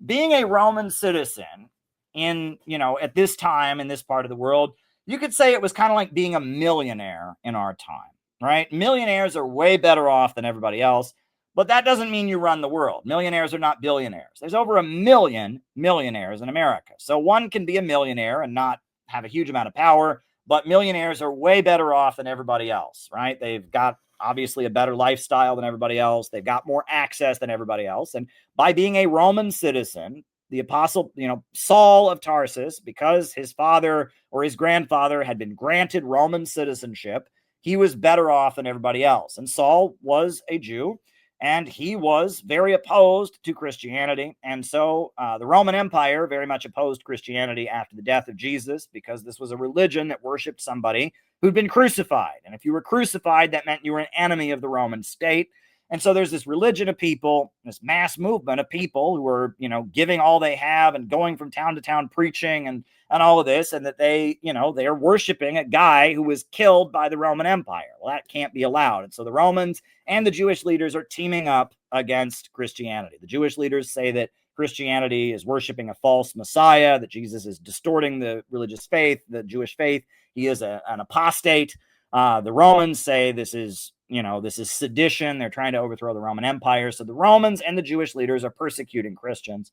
A: Being a Roman citizen at this time in this part of the world, you could say it was kind of like being a millionaire in our time. Right? Millionaires are way better off than everybody else, but that doesn't mean you run the world. Millionaires are not billionaires. There's over 1 million millionaires in America. So one can be a millionaire and not have a huge amount of power, but millionaires are way better off than everybody else, right? They've got obviously a better lifestyle than everybody else. They've got more access than everybody else. And by being a Roman citizen, the apostle, Saul of Tarsus, because his father or his grandfather had been granted Roman citizenship, he was better off than everybody else. And Saul was a Jew, and he was very opposed to Christianity. And so the Roman Empire very much opposed Christianity after the death of Jesus, because this was a religion that worshiped somebody who'd been crucified. And if you were crucified, that meant you were an enemy of the Roman state. And so there's this religion of people, this mass movement of people who are, giving all they have and going from town to town preaching and all of this, and that they are worshiping a guy who was killed by the Roman Empire. Well, that can't be allowed. And so the Romans and the Jewish leaders are teaming up against Christianity. The Jewish leaders say that Christianity is worshiping a false Messiah, that Jesus is distorting the religious faith, the Jewish faith. He is an apostate. The Romans say this is sedition. They're trying to overthrow the Roman Empire. So the Romans and the Jewish leaders are persecuting Christians.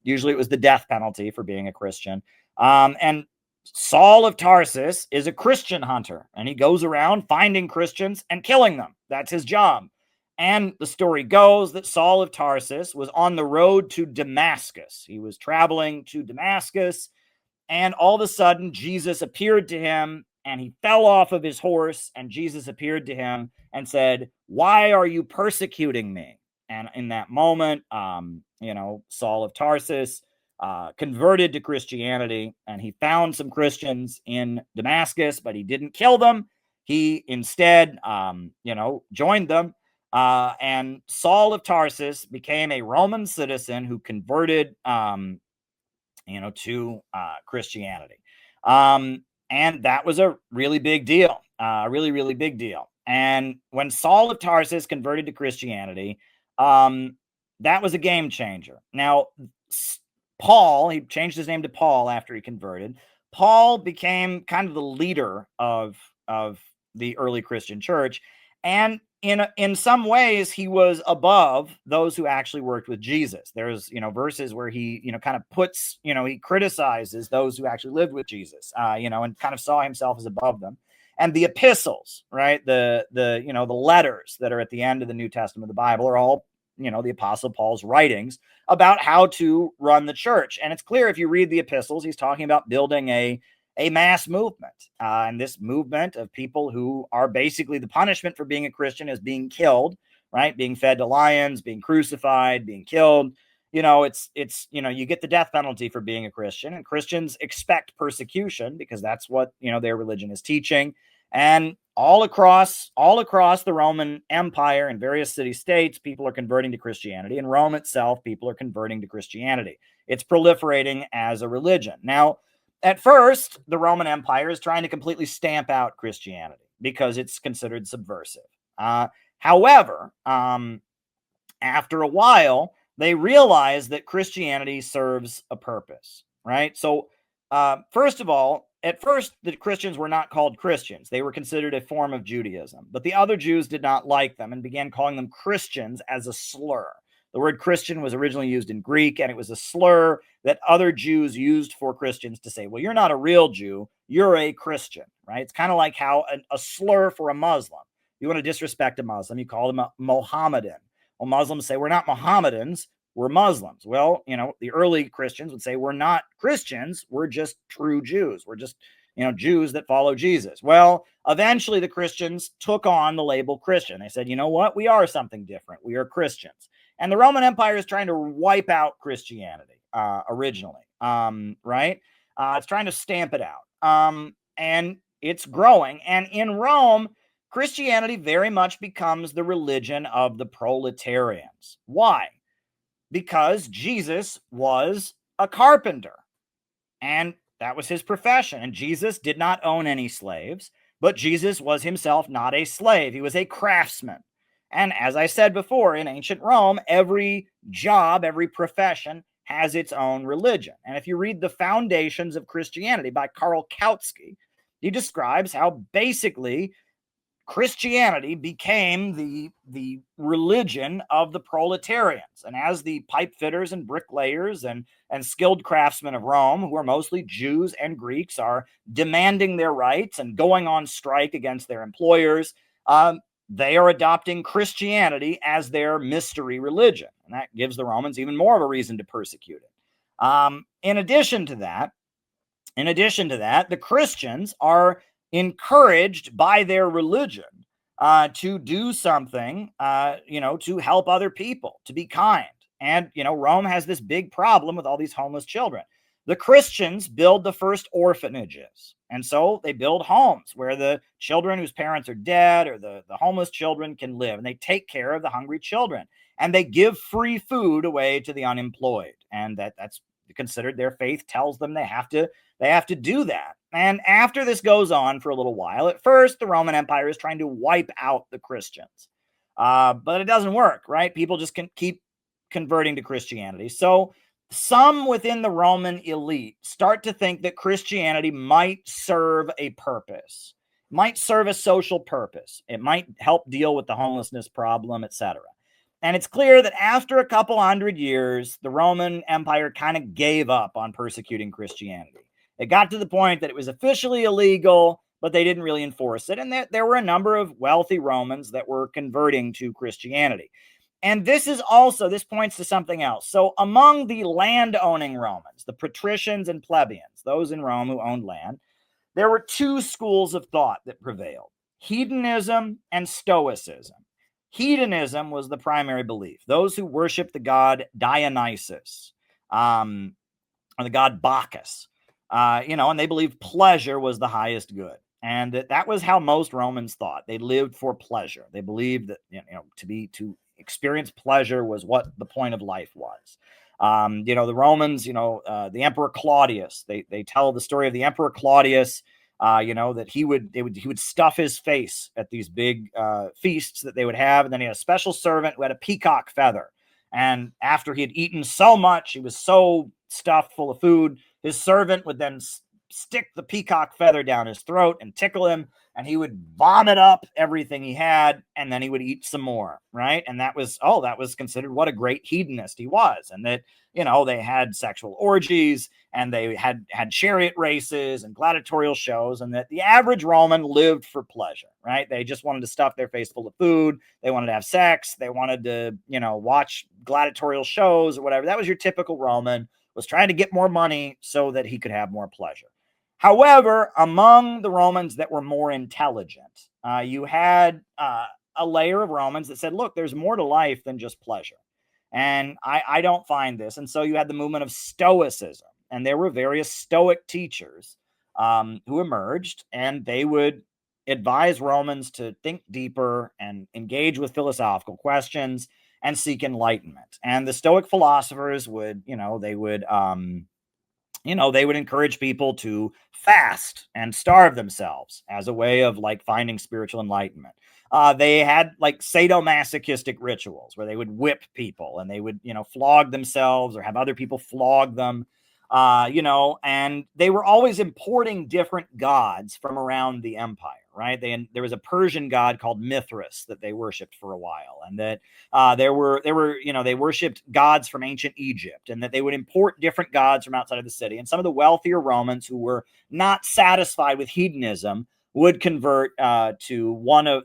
A: Usually it was the death penalty for being a Christian. And Saul of Tarsus is a Christian hunter, and he goes around finding Christians and killing them. That's his job. And the story goes that Saul of Tarsus was on the road to Damascus. He was traveling to Damascus, and all of a sudden, Jesus appeared to him, and he fell off of his horse, and Jesus appeared to him and said, "Why are you persecuting me?" And in that moment, Saul of Tarsus converted to Christianity, and he found some Christians in Damascus, but he didn't kill them. He instead, joined them. And Saul of Tarsus became a Roman citizen who converted, to Christianity. And that was a really big deal, really, really big deal. And when Saul of Tarsus converted to Christianity, that was a game changer. Now, Paul, he changed his name to Paul after he converted. Paul became kind of the leader of the early Christian church. And in some ways, he was above those who actually worked with Jesus. There's, verses where he, kind of puts, he criticizes those who actually lived with Jesus, and kind of saw himself as above them. And the epistles, right? The letters that are at the end of the New Testament of the Bible are all, the Apostle Paul's writings about how to run the church. And it's clear if you read the epistles, he's talking about building a mass movement. And this movement of people who are basically, the punishment for being a Christian is being killed, right? Being fed to lions, being crucified, being killed. It's you get the death penalty for being a Christian, and Christians expect persecution because that's what, their religion is teaching. And all across the Roman Empire and various city-states, people are converting to Christianity. In Rome itself, people are converting to Christianity. It's proliferating as a religion. Now, at first, the Roman Empire is trying to completely stamp out Christianity because it's considered subversive. However, after a while, they realize that Christianity serves a purpose, right? So, first of all, at first, the Christians were not called Christians. They were considered a form of Judaism. But the other Jews did not like them and began calling them Christians as a slur. The word Christian was originally used in Greek, and it was a slur that other Jews used for Christians to say, well, you're not a real Jew, you're a Christian, right? It's kind of like how a slur for a Muslim. You want to disrespect a Muslim, you call them a Mohammedan. Well, Muslims say, we're not Mohammedans, we're Muslims. Well, the early Christians would say, we're not Christians, we're just true Jews. We're just, Jews that follow Jesus. Well, eventually the Christians took on the label Christian. They said, you know what? We are something different. We are Christians. And the Roman Empire is trying to wipe out Christianity originally, right? It's trying to stamp it out. And it's growing. And in Rome, Christianity very much becomes the religion of the proletarians. Why? Because Jesus was a carpenter, and that was his profession. And Jesus did not own any slaves, but Jesus was himself not a slave. He was a craftsman. And as I said before, in ancient Rome, every job, every profession has its own religion. And if you read The Foundations of Christianity by Karl Kautsky, he describes how basically Christianity became the religion of the proletarians. And as the pipe fitters and bricklayers and skilled craftsmen of Rome, who are mostly Jews and Greeks, are demanding their rights and going on strike against their employers, they are adopting Christianity as their mystery religion. And that gives the Romans even more of a reason to persecute it. In addition to that, the Christians are encouraged by their religion to do something, to help other people, to be kind. And, Rome has this big problem with all these homeless children. The Christians build the first orphanages. And so they build homes where the children whose parents are dead or the homeless children can live. And they take care of the hungry children. And they give free food away to the unemployed. And that's considered, their faith tells them they have to do that. And after this goes on for a little while, at first the Roman Empire is trying to wipe out the Christians, but it doesn't work, right? People just can keep converting to Christianity. So some within the Roman elite start to think that Christianity might serve a purpose, might serve a social purpose. It might help deal with the homelessness problem, etc. And it's clear that after a couple hundred years, the Roman Empire kind of gave up on persecuting Christianity. It got to the point that it was officially illegal, but they didn't really enforce it. And there were a number of wealthy Romans that were converting to Christianity. And this points to something else. So among the land-owning Romans, the patricians and plebeians, those in Rome who owned land, there were two schools of thought that prevailed: hedonism and Stoicism. Hedonism was the primary belief. Those who worshiped the god Dionysus, or the god Bacchus, and they believed pleasure was the highest good. And that was how most Romans thought. They lived for pleasure. They believed that, to experience pleasure was what the point of life was. The Romans, the Emperor Claudius, they tell the story of the Emperor Claudius, that he would stuff his face at these big feasts that they would have. And then he had a special servant who had a peacock feather. And after he had eaten so much, he was so stuffed full of food, his servant would then stick the peacock feather down his throat and tickle him, and he would vomit up everything he had, and then he would eat some more, right? And that was considered what a great hedonist he was. And that, they had sexual orgies, and they had chariot races and gladiatorial shows, and that the average Roman lived for pleasure, right? They just wanted to stuff their face full of food. They wanted to have sex. They wanted to, watch gladiatorial shows or whatever. That was your typical Roman, was trying to get more money so that he could have more pleasure. However, among the Romans that were more intelligent, you had a layer of Romans that said, look, there's more to life than just pleasure. And I don't find this. And so you had the movement of Stoicism. And there were various Stoic teachers who emerged, and they would advise Romans to think deeper and engage with philosophical questions and seek enlightenment. And the Stoic philosophers would, they would encourage people to fast and starve themselves as a way of finding spiritual enlightenment. They had sadomasochistic rituals where they would whip people, and they would, flog themselves or have other people flog them. And they were always importing different gods from around the empire, right? There was a Persian god called Mithras that they worshipped for a while, and that they worshipped gods from ancient Egypt, and that they would import different gods from outside of the city. And some of the wealthier Romans who were not satisfied with hedonism would convert they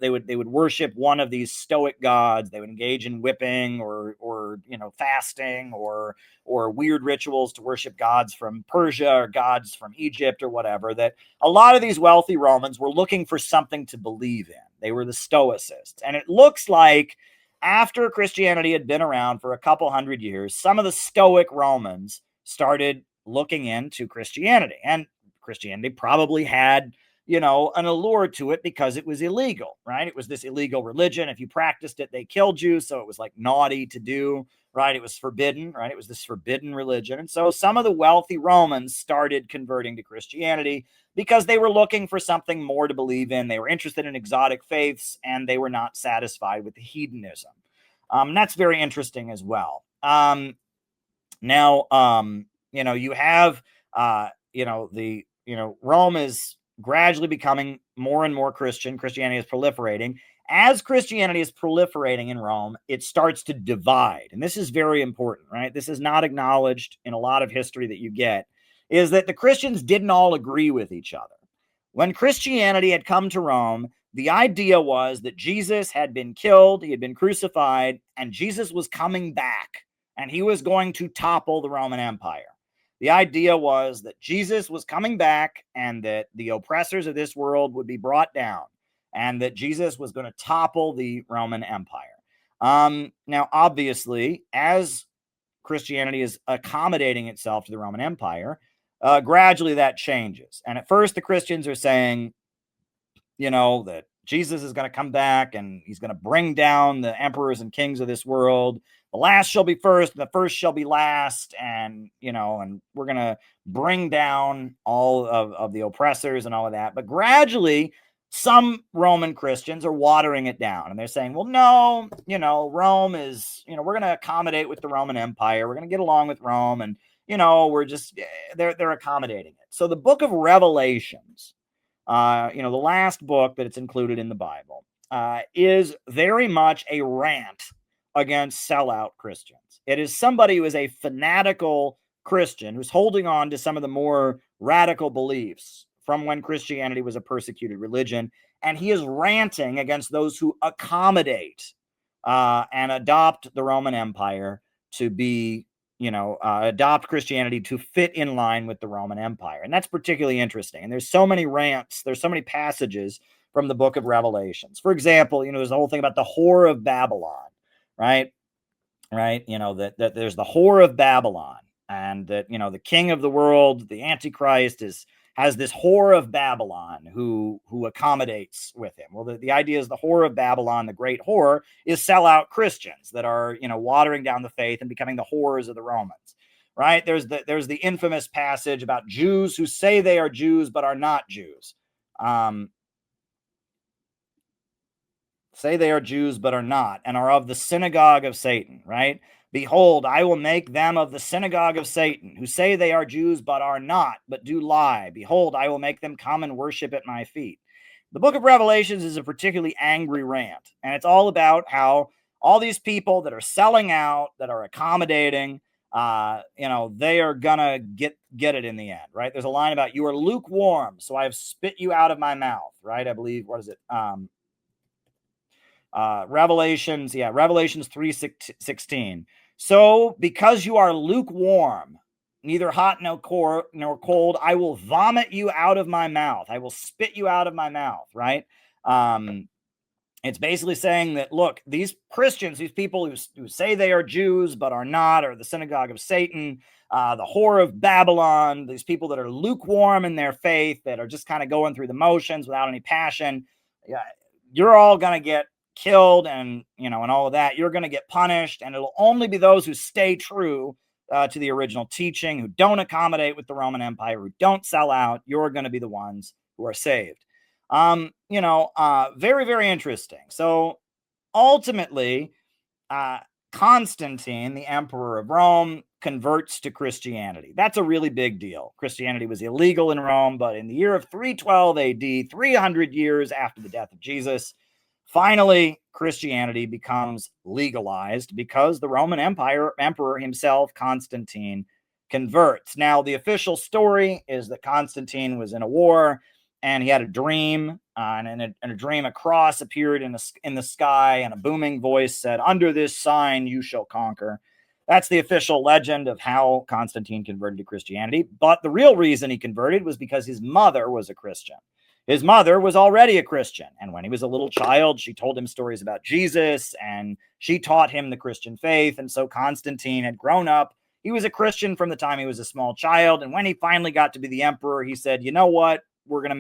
A: would worship one of these Stoic gods. They would engage in whipping or fasting or weird rituals to worship gods from Persia or gods from Egypt or whatever. That a lot of these wealthy Romans were looking for something to believe in. They were the Stoicists. And it looks like after Christianity had been around for a couple hundred years, some of the Stoic Romans started looking into Christianity. And Christianity probably had an allure to it because it was illegal, right? It was this illegal religion. If you practiced it, they killed you. So it was naughty to do, right? It was forbidden, right? It was this forbidden religion. And so some of the wealthy Romans started converting to Christianity because they were looking for something more to believe in. They were interested in exotic faiths, and they were not satisfied with the hedonism. That's very interesting as well. You have, Rome is gradually becoming more and more Christian. Christianity is proliferating. As Christianity is proliferating in Rome, it starts to divide. And this is very important, right? This is not acknowledged in a lot of history that you get, is that the Christians didn't all agree with each other. When Christianity had come to Rome, the idea was that Jesus had been killed, he had been crucified, and Jesus was coming back, and he was going to topple the Roman Empire. The idea was that Jesus was coming back, and that the oppressors of this world would be brought down, and that Jesus was going to topple the Roman Empire. Now, obviously, as Christianity is accommodating itself to the Roman Empire, gradually that changes. And at first, the Christians are saying, that Jesus is going to come back and he's going to bring down the emperors and kings of this world. The last shall be first, and the first shall be last. And, and we're going to bring down all of the oppressors and all of that. But gradually, some Roman Christians are watering it down, and they're saying, well, no, Rome is, we're going to accommodate with the Roman Empire. We're going to get along with Rome, and, we're just, they're accommodating it. So the book of Revelations, the last book that it's included in the Bible, is very much a rant against sellout Christians. It is somebody who is a fanatical Christian who's holding on to some of the more radical beliefs from when Christianity was a persecuted religion, and he is ranting against those who accommodate and adopt the Roman Empire to be, adopt Christianity to fit in line with the Roman Empire. And that's particularly interesting. And there's so many rants, there's so many passages from the book of Revelations. For example, there's the whole thing about the whore of Babylon, right? Right? That there's the whore of Babylon, and that, the king of the world, the Antichrist, has this whore of Babylon who accommodates with him. Well, the idea is the whore of Babylon, the great whore, is sellout Christians that are, watering down the faith and becoming the whores of the Romans, right? There's the infamous passage about Jews who say they are Jews but are not Jews. Say they are Jews but are not, and are of the synagogue of Satan, right? Behold, I will make them of the synagogue of Satan, who say they are Jews but are not, but do lie. Behold, I will make them come and worship at my feet. The book of Revelations is a particularly angry rant, and it's all about how all these people that are selling out, that are accommodating, they are gonna get it in the end, right? There's a line about, you are lukewarm, so I have spit you out of my mouth, right? I believe, what is it? Revelations 3:16. So because you are lukewarm, neither hot nor cold, I will vomit you out of my mouth. I will spit you out of my mouth, right? It's basically saying that, look, these Christians, these people who say they are Jews but are not, or the synagogue of Satan, the whore of Babylon, these people that are lukewarm in their faith, that are just kind of going through the motions without any passion, you're all going to get killed, and and all of that. You're going to get punished, and it'll only be those who stay true to the original teaching, who don't accommodate with the Roman Empire, who don't sell out. You're going to be the ones who are saved. Very, very interesting. So ultimately, Constantine, the emperor of Rome, converts to Christianity. That's a really big deal. Christianity was illegal in Rome, but in the year of 312 AD, 300 years after the death of Jesus, finally, Christianity becomes legalized because the Roman emperor himself, Constantine, converts. Now, the official story is that Constantine was in a war, and he had a dream, and in a dream, a cross appeared in the sky, and a booming voice said, "Under this sign you shall conquer." That's the official legend of how Constantine converted to Christianity. But the real reason he converted was because his mother was a Christian. His mother was already a Christian, and when he was a little child, she told him stories about Jesus, and she taught him the Christian faith. And so Constantine had grown up. He was a Christian from the time he was a small child, and when he finally got to be the emperor, he said, you know what? I'm going to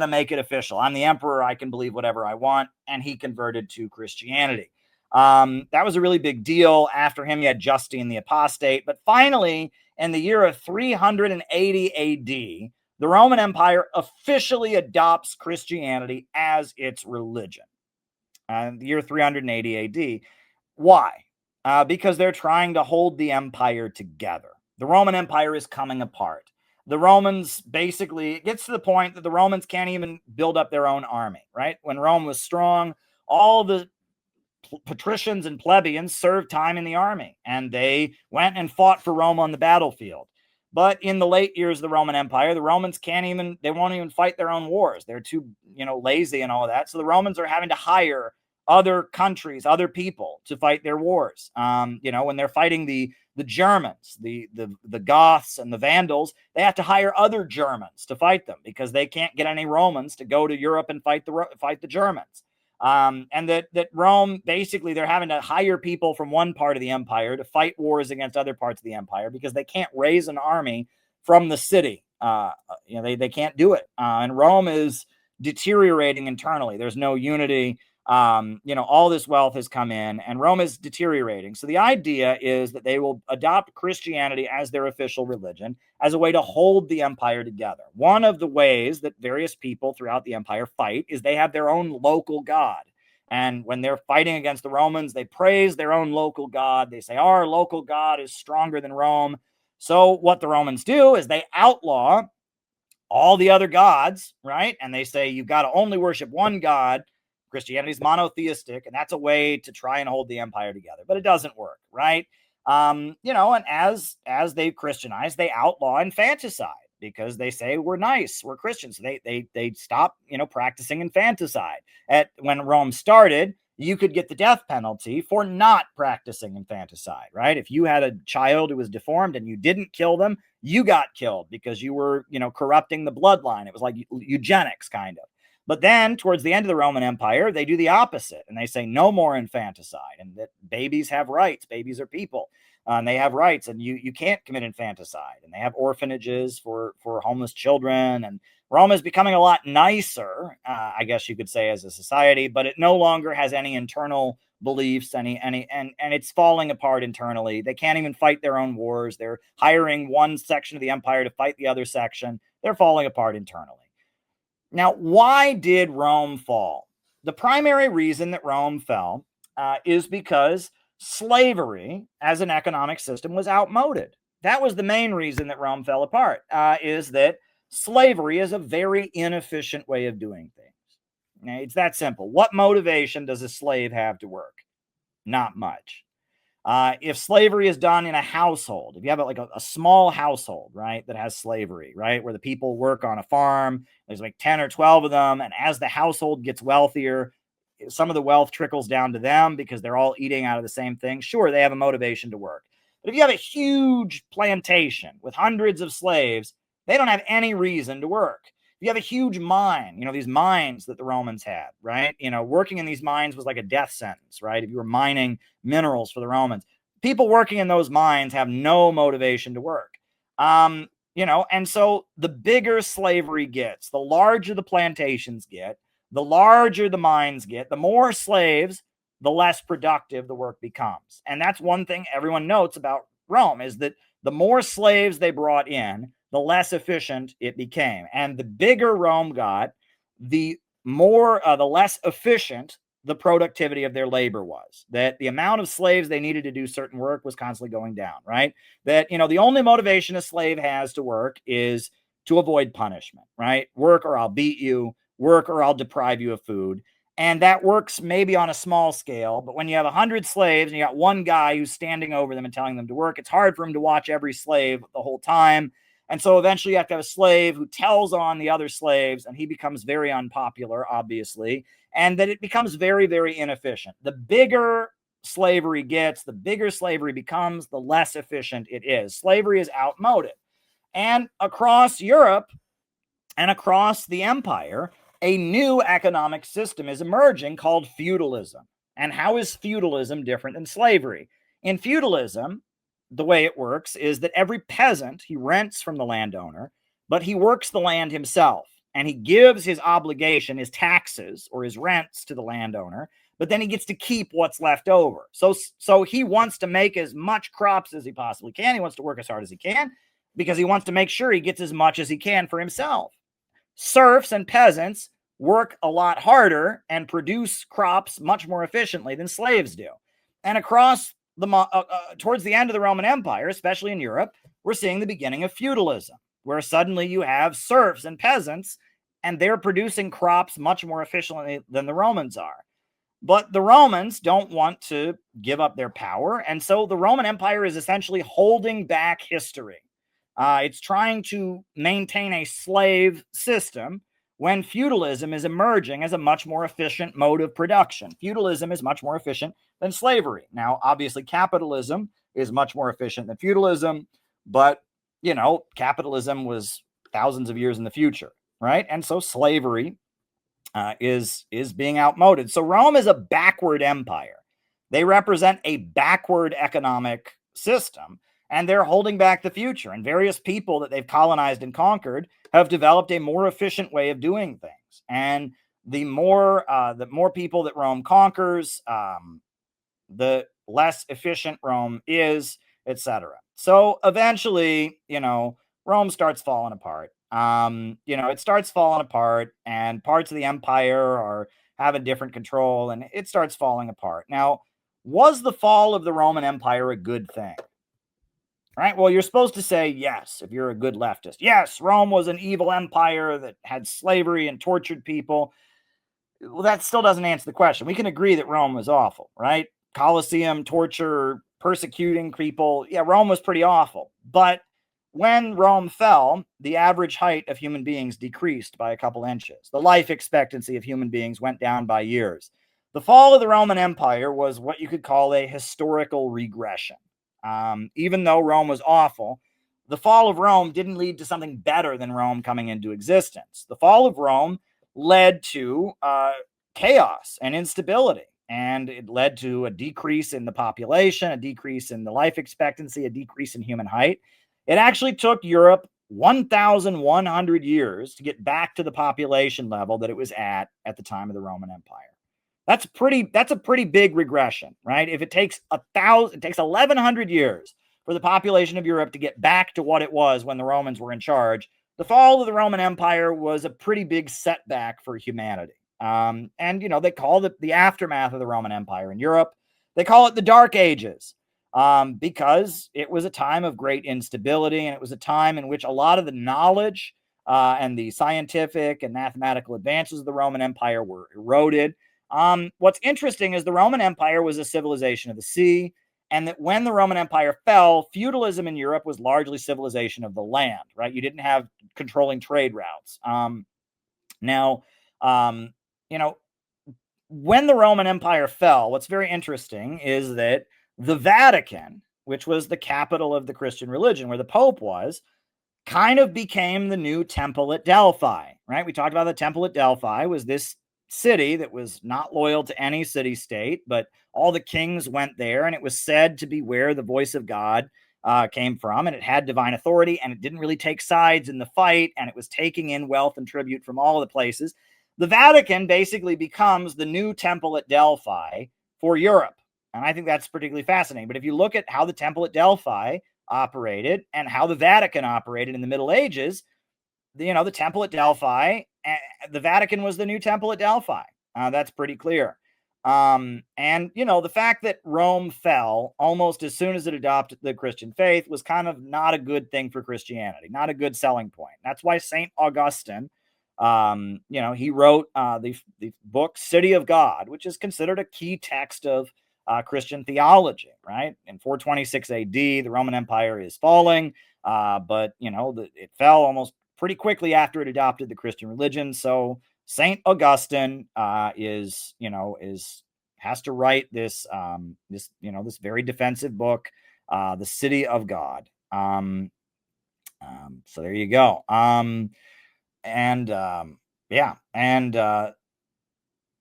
A: make it official. I'm the emperor. I can believe whatever I want. And he converted to Christianity. That was a really big deal. After him, you had Justine the Apostate. But finally, in the year of 380 AD, the Roman Empire officially adopts Christianity as its religion. The year 380 AD. Why? Because they're trying to hold the empire together. The Roman Empire is coming apart. The Romans, basically, it gets to the point that the Romans can't even build up their own army, right? When Rome was strong, all the patricians and plebeians served time in the army, and they went and fought for Rome on the battlefield. But in the late years of the Roman Empire, the Romans they won't even fight their own wars. They're too, lazy and all of that. So the Romans are having to hire other countries, other people to fight their wars. When they're fighting the Germans, the Goths and the Vandals, they have to hire other Germans to fight them because they can't get any Romans to go to Europe and fight the Germans. And that Rome, basically, they're having to hire people from one part of the empire to fight wars against other parts of the empire because they can't raise an army from the city. They can't do it. And Rome is deteriorating internally. There's no unity. All this wealth has come in and Rome is deteriorating. So the idea is that they will adopt Christianity as their official religion as a way to hold the empire together. One of the ways that various people throughout the empire fight is they have their own local god. And when they're fighting against the Romans, they praise their own local god. They say, our local god is stronger than Rome. So what the Romans do is they outlaw all the other gods, right? And they say, you've got to only worship one god. Christianity is monotheistic, and that's a way to try and hold the empire together, but it doesn't work, right? And as they Christianize, they outlaw infanticide because they say we're nice, we're Christians. So they stop, practicing infanticide. When Rome started, you could get the death penalty for not practicing infanticide, right? If you had a child who was deformed and you didn't kill them, you got killed because you were, corrupting the bloodline. It was like eugenics, kind of. But then towards the end of the Roman Empire, they do the opposite and they say no more infanticide and that babies have rights. Babies are people and they have rights and you can't commit infanticide. And they have orphanages for homeless children. And Rome is becoming a lot nicer, I guess you could say, as a society, but it no longer has any internal beliefs, and it's falling apart internally. They can't even fight their own wars. They're hiring one section of the empire to fight the other section. They're falling apart internally. Now, why did Rome fall? The primary reason that Rome fell is because slavery as an economic system was outmoded. That was the main reason that Rome fell apart, is that slavery is a very inefficient way of doing things. Now, it's that simple. What motivation does a slave have to work? Not much. If slavery is done in a household, if you have a small household, right, that has slavery, right, where the people work on a farm, there's like 10 or 12 of them. And as the household gets wealthier, some of the wealth trickles down to them because they're all eating out of the same thing. Sure, they have a motivation to work. But if you have a huge plantation with hundreds of slaves, they don't have any reason to work. If you have a huge mine, these mines that the Romans had, right? Working in these mines was like a death sentence, right? If you were mining minerals for the Romans, people working in those mines have no motivation to work. And so the bigger slavery gets, the larger the plantations get, the larger the mines get, the more slaves, the less productive the work becomes. And that's one thing everyone notes about Rome is that the more slaves they brought in, the less efficient it became. And the bigger Rome got, the less efficient the productivity of their labor was. That the amount of slaves they needed to do certain work was constantly going down, right? That, the only motivation a slave has to work is to avoid punishment, right? Work or I'll beat you, work or I'll deprive you of food. And that works maybe on a small scale, but when you have 100 slaves and you got one guy who's standing over them and telling them to work, it's hard for him to watch every slave the whole time. And so eventually you have to have a slave who tells on the other slaves, and he becomes very unpopular, obviously, and that it becomes very, very inefficient. The bigger slavery gets, the bigger slavery becomes, the less efficient it is. Slavery is outmoded. And across Europe and across the empire, a new economic system is emerging called feudalism. And how is feudalism different than slavery? In feudalism, the way it works is that every peasant, he rents from the landowner, but he works the land himself. And he gives his obligation, his taxes or his rents to the landowner, but then he gets to keep what's left over. So he wants to make as much crops as he possibly can. He wants to work as hard as he can because he wants to make sure he gets as much as he can for himself. Serfs and peasants work a lot harder and produce crops much more efficiently than slaves do. And across towards the end of the Roman Empire, especially in Europe, we're seeing the beginning of feudalism, where suddenly you have serfs and peasants, and they're producing crops much more efficiently than the Romans are. But the Romans don't want to give up their power, and so the Roman Empire is essentially holding back history. It's trying to maintain a slave system when feudalism is emerging as a much more efficient mode of production. Feudalism is much more efficient than slavery. Now, obviously, capitalism is much more efficient than feudalism, but, capitalism was thousands of years in the future, right? And so slavery is being outmoded. So Rome is a backward empire. They represent a backward economic system, and they're holding back the future. And various people that they've colonized and conquered have developed a more efficient way of doing things. And the more people that Rome conquers, the less efficient Rome is, etc. So eventually, Rome starts falling apart. It starts falling apart, and parts of the empire are having different control, and it starts falling apart. Now, was the fall of the Roman Empire a good thing? Right? Well, you're supposed to say yes if you're a good leftist. Yes, Rome was an evil empire that had slavery and tortured people. Well, that still doesn't answer the question. We can agree that Rome was awful, right? Colosseum, torture, persecuting people. Yeah, Rome was pretty awful. But when Rome fell, the average height of human beings decreased by a couple inches. The life expectancy of human beings went down by years. The fall of the Roman Empire was what you could call a historical regression. Even though Rome was awful, the fall of Rome didn't lead to something better than Rome coming into existence. The fall of Rome led to chaos and instability, and it led to a decrease in the population, a decrease in the life expectancy, a decrease in human height. It actually took Europe 1,100 years to get back to the population level that it was at the time of the Roman Empire. That's a pretty big regression, right? If it takes 1,100 years for the population of Europe to get back to what it was when the Romans were in charge, the fall of the Roman Empire was a pretty big setback for humanity. And they call it the aftermath of the Roman Empire in Europe. They call it the Dark Ages because it was a time of great instability, and it was a time in which a lot of the knowledge and the scientific and mathematical advances of the Roman Empire were eroded. What's interesting is the Roman Empire was a civilization of the sea, and that when the Roman Empire fell, feudalism in Europe was largely civilization of the land, right? You didn't have controlling trade routes. When the Roman Empire fell, what's very interesting is that the Vatican, which was the capital of the Christian religion, where the Pope was, kind of became the new temple at Delphi, right? We talked about the temple at Delphi was this city that was not loyal to any city-state, but all the kings went there, and it was said to be where the voice of God came from, and it had divine authority, and it didn't really take sides in the fight, and it was taking in wealth and tribute from all the places. The Vatican basically becomes the new temple at Delphi for Europe, and I think that's particularly fascinating. But if you look at how the temple at Delphi operated and how the Vatican operated in the Middle Ages, the temple at Delphi, the Vatican was the new temple at Delphi. That's pretty clear. And the fact that Rome fell almost as soon as it adopted the Christian faith was kind of not a good thing for Christianity, not a good selling point. That's why St. Augustine, he wrote the book City of God, which is considered a key text of Christian theology, right? In 426 AD, the Roman Empire is falling, but it fell almost pretty quickly after it adopted the Christian religion. So Saint Augustine has to write this very defensive book, The City of God. So there you go.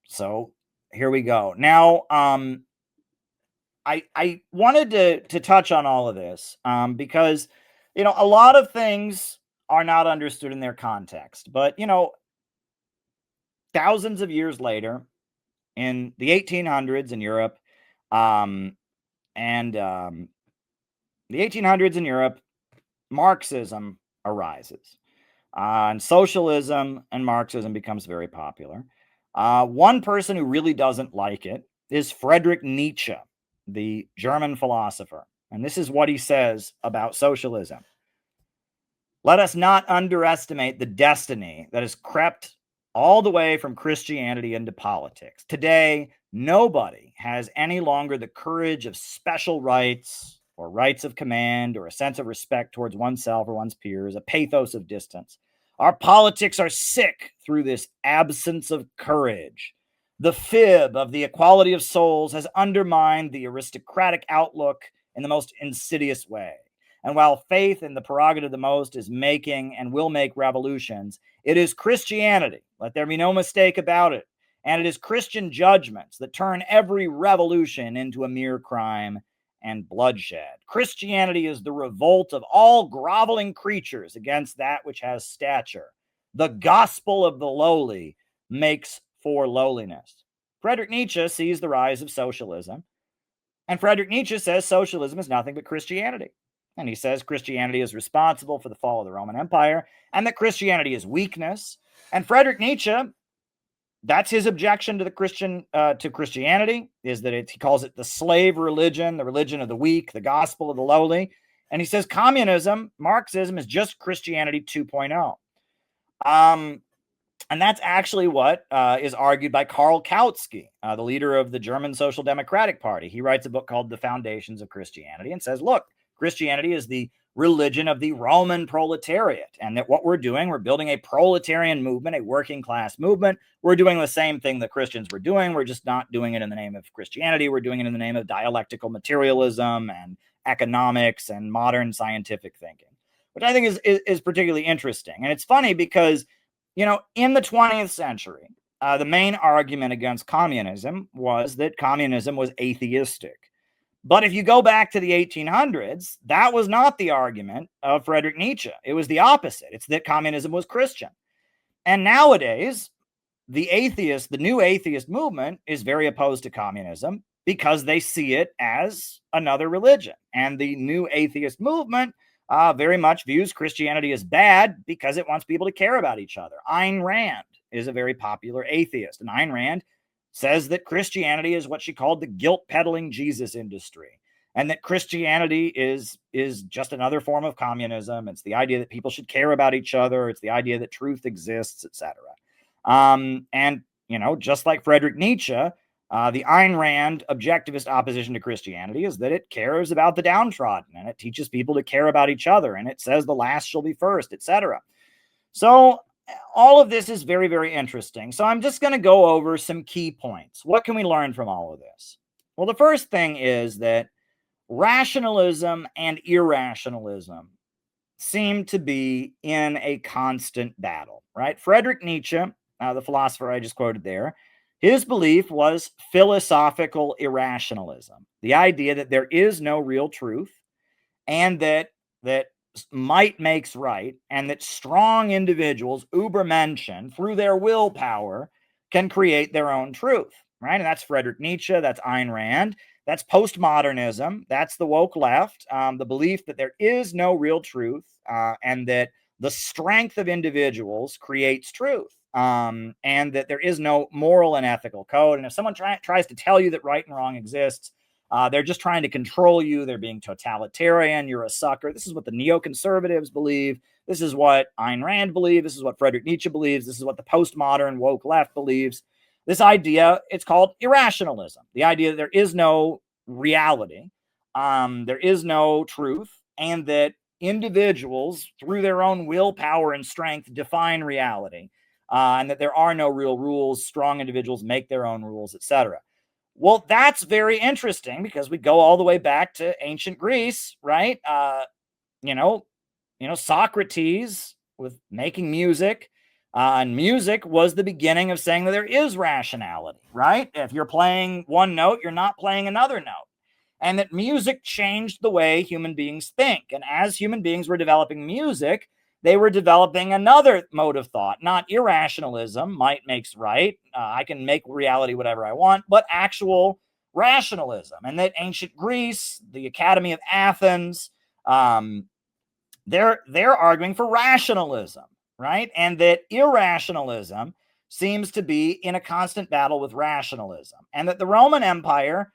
A: So here we go. Now, I wanted to touch on all of this because a lot of things are not understood in their context. But thousands of years later, in the 1800s in Europe, the 1800s in Europe, Marxism arises. And socialism and Marxism becomes very popular. One person who really doesn't like it is Friedrich Nietzsche, the German philosopher. And this is what he says about socialism. Let us not underestimate the destiny that has crept all the way from Christianity into politics. Today, nobody has any longer the courage of special rights or rights of command or a sense of respect towards oneself or one's peers, a pathos of distance. Our politics are sick through this absence of courage. The fib of the equality of souls has undermined the aristocratic outlook in the most insidious way. And while faith in the prerogative of the most is making and will make revolutions, it is Christianity, let there be no mistake about it, and it is Christian judgments that turn every revolution into a mere crime and bloodshed. Christianity is the revolt of all groveling creatures against that which has stature. The gospel of the lowly makes for lowliness. Friedrich Nietzsche sees the rise of socialism, and Friedrich Nietzsche says socialism is nothing but Christianity. And he says Christianity is responsible for the fall of the Roman Empire, and that Christianity is weakness. And Friedrich Nietzsche, that's his objection to the Christianity, is that he calls it the slave religion, the religion of the weak, the gospel of the lowly. And he says communism, Marxism, is just Christianity 2.0. And that's actually what is argued by Karl Kautsky, the leader of the German Social Democratic Party. He writes a book called The Foundations of Christianity and says, look, Christianity is the religion of the Roman proletariat, and that what we're doing, we're building a proletarian movement, a working class movement. We're doing the same thing that Christians were doing. We're just not doing it in the name of Christianity. We're doing it in the name of dialectical materialism and economics and modern scientific thinking, which I think is particularly interesting. And it's funny because, you know, in the 20th century, the main argument against communism was that communism was atheistic. But if you go back to the 1800s, that was not the argument of Friedrich Nietzsche. It was the opposite. It's that communism was Christian. And nowadays, the new atheist movement is very opposed to communism because they see it as another religion. And the new atheist movement very much views Christianity as bad because it wants people to care about each other. Ayn Rand is a very popular atheist, and Ayn Rand says that Christianity is what she called the guilt-peddling Jesus industry, and that Christianity is just another form of communism. It's the idea that people should care about each other. It's the idea that truth exists, etc. And, you know, just like Friedrich Nietzsche, the Ayn Rand objectivist opposition to Christianity is that it cares about the downtrodden, and it teaches people to care about each other, and it says the last shall be first, etc. So all of this is very, very interesting. So I'm just going to go over some key points. What can we learn from all of this? Well, the first thing is that rationalism and irrationalism seem to be in a constant battle, right? Friedrich Nietzsche, the philosopher I just quoted there, his belief was philosophical irrationalism, the idea that there is no real truth, and that might makes right, and that strong individuals, Übermenschen, through their willpower, can create their own truth, right? And that's Friedrich Nietzsche, that's Ayn Rand, that's postmodernism, that's the woke left, the belief that there is no real truth, and that the strength of individuals creates truth, and that there is no moral and ethical code. And if someone tries to tell you that right and wrong exists, they're just trying to control you. They're being totalitarian. You're a sucker. This is what the neoconservatives believe. This is what Ayn Rand believes. This is what Friedrich Nietzsche believes. This is what the postmodern woke left believes. This idea, it's called irrationalism. The idea that there is no reality, there is no truth, and that individuals, through their own willpower and strength, define reality, and that there are no real rules. Strong individuals make their own rules, etc. Well, that's very interesting because we go all the way back to ancient Greece, right? You know, Socrates with making music, and music was the beginning of saying that there is rationality, right? If you're playing one note, you're not playing another note, and that music changed the way human beings think. And as human beings were developing music, they were developing another mode of thought, not irrationalism, might makes right. I can make reality whatever I want, but actual rationalism. And that ancient Greece, the Academy of Athens, they're arguing for rationalism, right? And that irrationalism seems to be in a constant battle with rationalism. And that the Roman Empire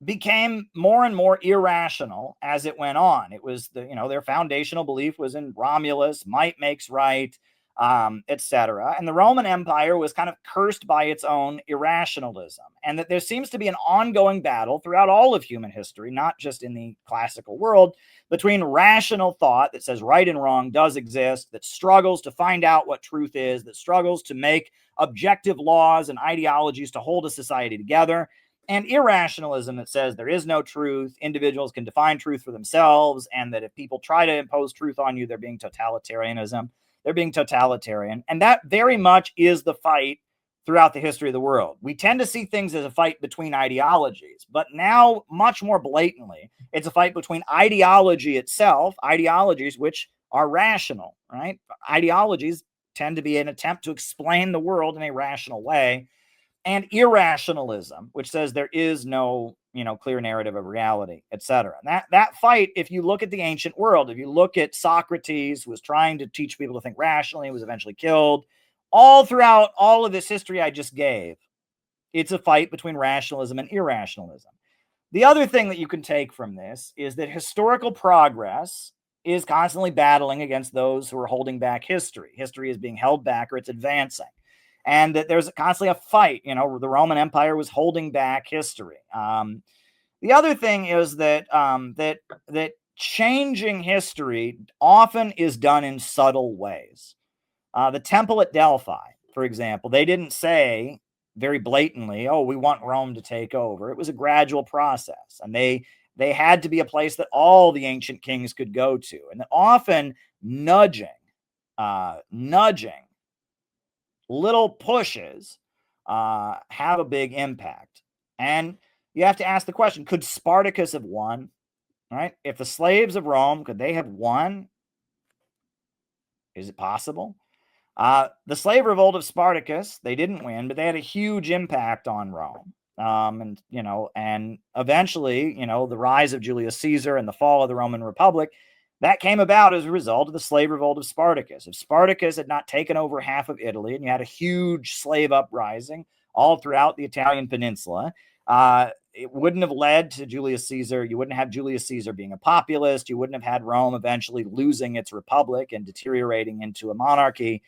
A: became more and more irrational as it went on. It was their foundational belief was in Romulus, might makes right. etc. And the Roman Empire was kind of cursed by its own irrationalism, and that there seems to be an ongoing battle throughout all of human history, not just in the classical world, between rational thought that says right and wrong does exist, that struggles to find out what truth is, that struggles to make objective laws and ideologies to hold a society together, and irrationalism that says there is no truth, individuals can define truth for themselves, and that if people try to impose truth on you, they're being totalitarianism. They're being totalitarian. And that very much is the fight throughout the history of the world. We tend to see things as a fight between ideologies, but now much more blatantly, it's a fight between ideology itself, ideologies which are rational, right? Ideologies tend to be an attempt to explain the world in a rational way, and irrationalism, which says there is no, clear narrative of reality, etc. That fight, if you look at the ancient world, if you look at Socrates, who was trying to teach people to think rationally, was eventually killed, all throughout all of this history I just gave, it's a fight between rationalism and irrationalism. The other thing that you can take from this is that historical progress is constantly battling against those who are holding back history. History is being held back or it's advancing. And that there's constantly a fight. The Roman Empire was holding back history. The other thing is that that changing history often is done in subtle ways. The temple at Delphi, for example, they didn't say very blatantly, "Oh, we want Rome to take over." It was a gradual process, and they had to be a place that all the ancient kings could go to, and often nudging little pushes have a big impact. And you have to ask the question, could Spartacus have won? Right? If the slaves of Rome, could they have won? Is it possible? The slave revolt of Spartacus, they didn't win, but they had a huge impact on Rome. And eventually, the rise of Julius Caesar and the fall of the Roman Republic, that came about as a result of the slave revolt of Spartacus. If Spartacus had not taken over half of Italy and you had a huge slave uprising all throughout the Italian peninsula, it wouldn't have led to Julius Caesar. You wouldn't have Julius Caesar being a populist. You wouldn't have had Rome eventually losing its republic and deteriorating into a monarchy.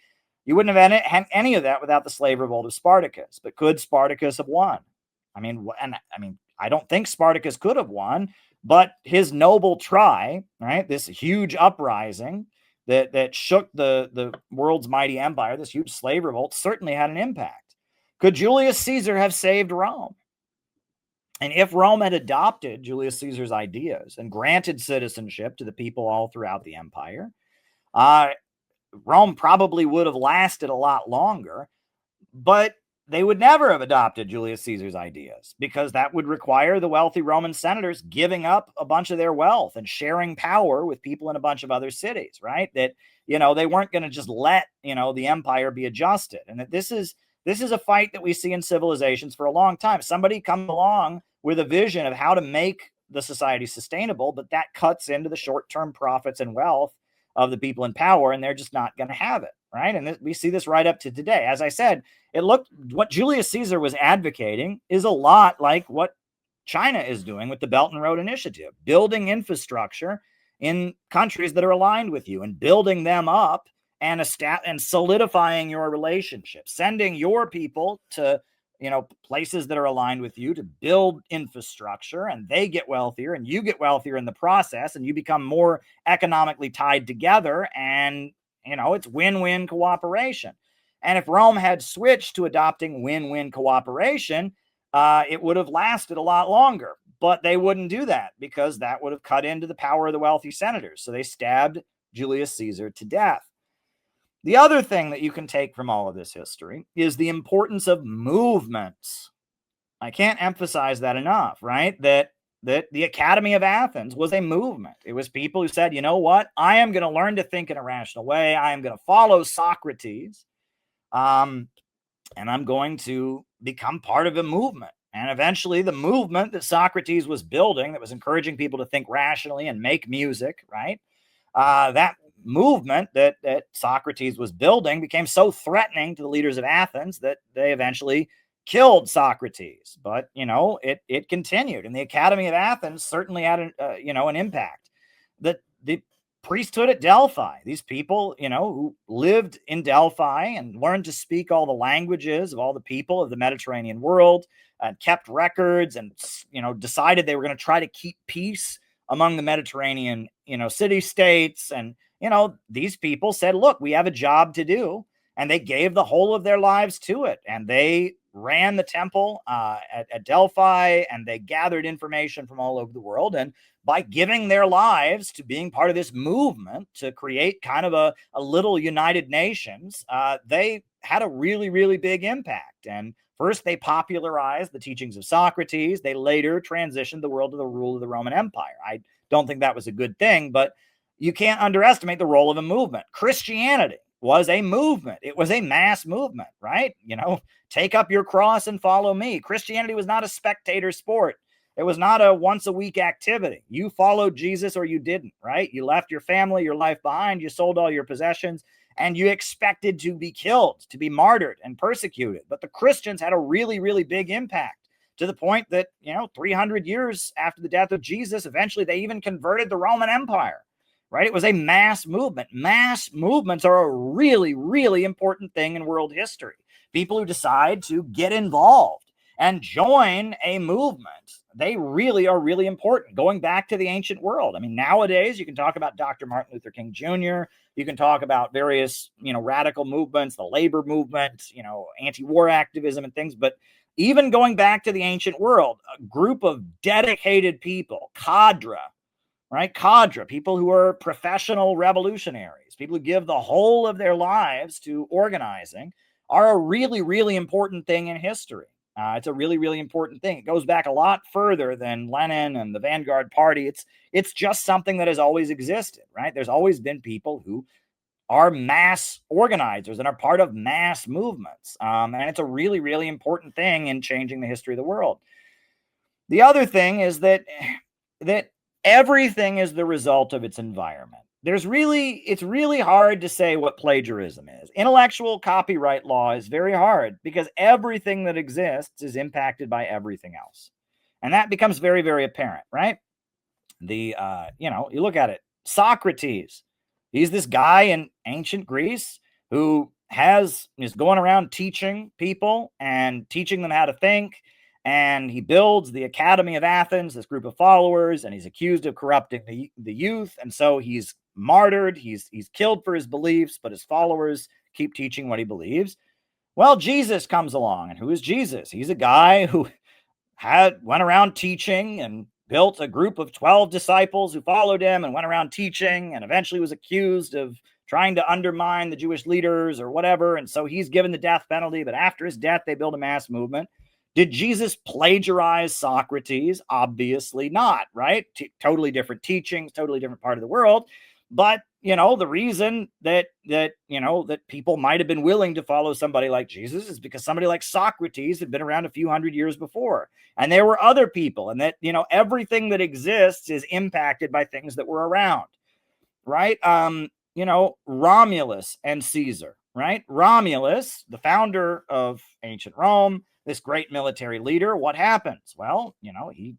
A: You wouldn't have had any of that without the slave revolt of Spartacus. But could Spartacus have won? I don't think Spartacus could have won, but his noble try, right, this huge uprising that shook the world's mighty empire, this huge slave revolt, certainly had an impact. Could Julius Caesar have saved Rome? And if Rome had adopted Julius Caesar's ideas and granted citizenship to the people all throughout the empire, Rome probably would have lasted a lot longer, but they would never have adopted Julius Caesar's ideas because that would require the wealthy Roman senators giving up a bunch of their wealth and sharing power with people in a bunch of other cities, right? That, they weren't going to just let, the empire be adjusted. And that this is a fight that we see in civilizations for a long time. Somebody comes along with a vision of how to make the society sustainable, but that cuts into the short-term profits and wealth of the people in power, and they're just not going to have it, right? And we see this right up to today. As I said, what Julius Caesar was advocating is a lot like what China is doing with the Belt and Road Initiative, building infrastructure in countries that are aligned with you and building them up and solidifying your relationship, sending your people to places that are aligned with you to build infrastructure, and they get wealthier and you get wealthier in the process, and you become more economically tied together, and it's win-win cooperation. And if Rome had switched to adopting win-win cooperation, it would have lasted a lot longer, but they wouldn't do that because that would have cut into the power of the wealthy senators. So they stabbed Julius Caesar to death. The other thing that you can take from all of this history is the importance of movements. I can't emphasize that enough, right? That the Academy of Athens was a movement. It was people who said, you know what? I am going to learn to think in a rational way. I am going to follow Socrates. And I'm going to become part of a movement. And eventually the movement that Socrates was building, that was encouraging people to think rationally and make music, right? That movement that Socrates was building became so threatening to the leaders of Athens that they eventually killed Socrates. But, it continued. And the Academy of Athens certainly had an impact. The priesthood at Delphi. These people, who lived in Delphi and learned to speak all the languages of all the people of the Mediterranean world, and kept records, and decided they were going to try to keep peace among the Mediterranean, city states. And these people said, look, we have a job to do, and they gave the whole of their lives to it. And they ran the temple at Delphi, and they gathered information from all over the world. And by giving their lives to being part of this movement to create kind of a little United Nations, they had a really, really big impact. And first, they popularized the teachings of Socrates. They later transitioned the world to the rule of the Roman Empire. I don't think that was a good thing, but you can't underestimate the role of a movement. Christianity was a movement. It was a mass movement, right? Take up your cross and follow me. Christianity was not a spectator sport. It was not a once a week activity. You followed Jesus or you didn't, right? You left your family, your life behind. You sold all your possessions, and you expected to be killed, to be martyred and persecuted. But the Christians had a really, really big impact, to the point that, 300 years after the death of Jesus, eventually they even converted the Roman Empire, right? It was a mass movement. Mass movements are a really, really important thing in world history. People who decide to get involved and join a movement, they really are really important. Going back to the ancient world, I mean, nowadays you can talk about Dr. Martin Luther King Jr., you can talk about various, radical movements, the labor movement, anti-war activism and things. But even going back to the ancient world, a group of dedicated people, cadre, right? Cadre, people who are professional revolutionaries, people who give the whole of their lives to organizing, are a really, really important thing in history. It's a really, really important thing. It goes back a lot further than Lenin and the Vanguard Party. It's just something that has always existed, right? There's always been people who are mass organizers and are part of mass movements. And it's a really, really important thing in changing the history of the world. The other thing is that everything is the result of its environment. It's really hard to say what plagiarism is. Intellectual copyright law is very hard because everything that exists is impacted by everything else. And that becomes very, very apparent, right? You look at it. Socrates, he's this guy in ancient Greece who is going around teaching people and teaching them how to think. And he builds the Academy of Athens, this group of followers, and he's accused of corrupting the youth. And so he's martyred. He's killed for his beliefs, but his followers keep teaching what he believes. Well, Jesus comes along. And who is Jesus? He's a guy who went around teaching and built a group of 12 disciples who followed him and went around teaching, and eventually was accused of trying to undermine the Jewish leaders or whatever. And so he's given the death penalty. But after his death, they build a mass movement. Did Jesus plagiarize Socrates? Obviously not, right? Totally different teachings, totally different part of the world. But, the reason that people might have been willing to follow somebody like Jesus is because somebody like Socrates had been around a few hundred years before. And there were other people, and that, everything that exists is impacted by things that were around, right? Romulus and Caesar, right? Romulus, the founder of ancient Rome, this great military leader, what happens? Well, he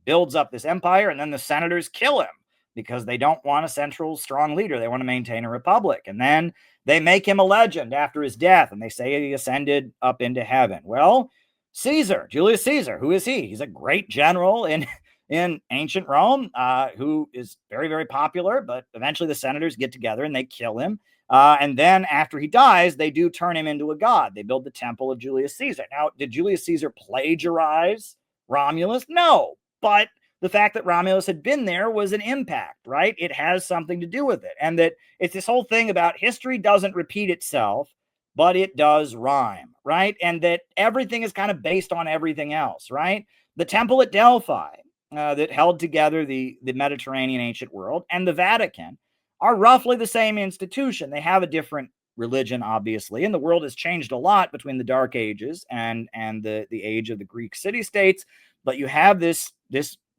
A: builds up this empire, and then the senators kill him because they don't want a central strong leader. They want to maintain a republic. And then they make him a legend after his death, and they say he ascended up into heaven. Well, Julius Caesar, who is he? He's a great general in ancient Rome, who is very, very popular, but eventually the senators get together and they kill him. And then after he dies, they do turn him into a god. They build the temple of Julius Caesar. Now, did Julius Caesar plagiarize Romulus? No, but the fact that Romulus had been there was an impact, right? It has something to do with it. And that it's this whole thing about history doesn't repeat itself, but it does rhyme, right? And that everything is kind of based on everything else, right? The temple at Delphi that held together the Mediterranean ancient world and the Vatican are roughly the same institution. They have a different religion, obviously, and the world has changed a lot between the Dark Ages and the age of the Greek city-states. But you have this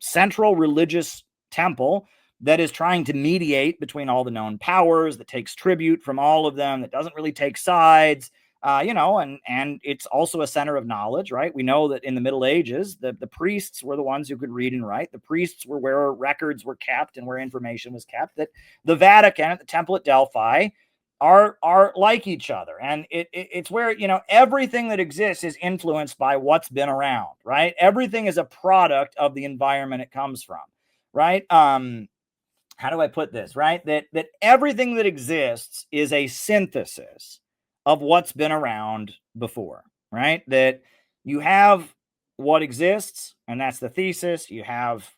A: central religious temple that is trying to mediate between all the known powers, that takes tribute from all of them, that doesn't really take sides, and it's also a center of knowledge, right? We know that in the Middle Ages, the priests were the ones who could read and write. The priests were where records were kept and where information was kept. That the Vatican at the Temple at Delphi are like each other, and it's where everything that exists is influenced by what's been around, right? Everything is a product of the environment it comes from, right? How do I put this, right? That everything that exists is a synthesis of what's been around before, right? That you have what exists, and that's the thesis. You have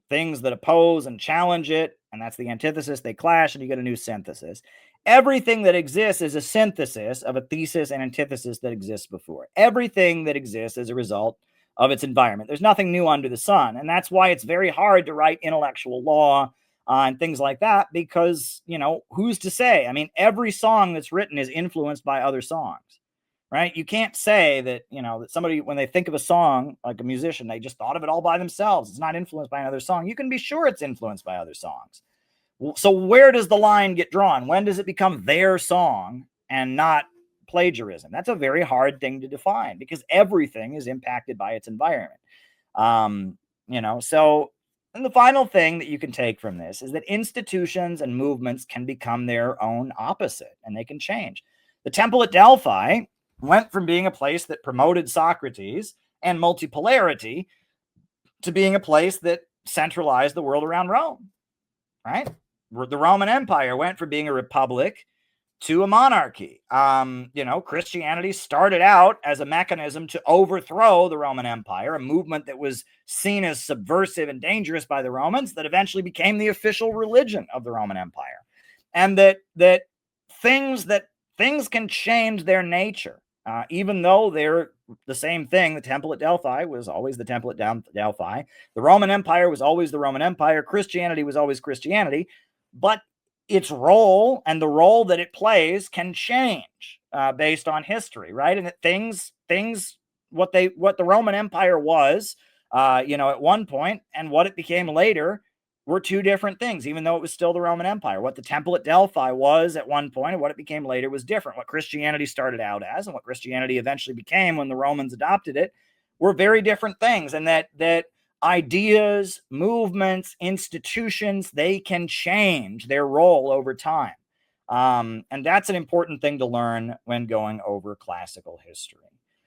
A: things that oppose and challenge it, and that's the antithesis. They clash, and you get a new synthesis. Everything that exists is a synthesis of a thesis and antithesis that exists before. Everything that exists is a result of its environment. There's nothing new under the sun, and that's why it's very hard to write intellectual law and things like that, because who's to say? I mean, every song that's written is influenced by other songs, right? You can't say that that somebody, when they think of a song, like a musician, they just thought of it all by themselves. It's not influenced by another song. You can be sure it's influenced by other songs. So where does the line get drawn? When does it become their song and not plagiarism? That's a very hard thing to define, because everything is impacted by its environment. So, and the final thing that you can take from this is that institutions and movements can become their own opposite, and they can change. The Temple at Delphi went from being a place that promoted Socrates and multipolarity to being a place that centralized the world around Rome, right? The Roman Empire went from being a republic to a monarchy. Christianity started out as a mechanism to overthrow the Roman Empire, a movement that was seen as subversive and dangerous by the Romans, that eventually became the official religion of the Roman Empire. And that things can change their nature, even though they're the same thing. The Temple at Delphi was always the Temple at Delphi. The Roman Empire was always the Roman Empire. Christianity was always Christianity. But its role and the role that it plays can change based on history, right? And that what the Roman Empire was, at one point, and what it became later were two different things, even though it was still the Roman Empire. What the Temple at Delphi was at one point and what it became later was different. What Christianity started out as and what Christianity eventually became when the Romans adopted it were very different things, and that ideas, movements, institutions, they can change their role over time. And that's an important thing to learn when going over classical history.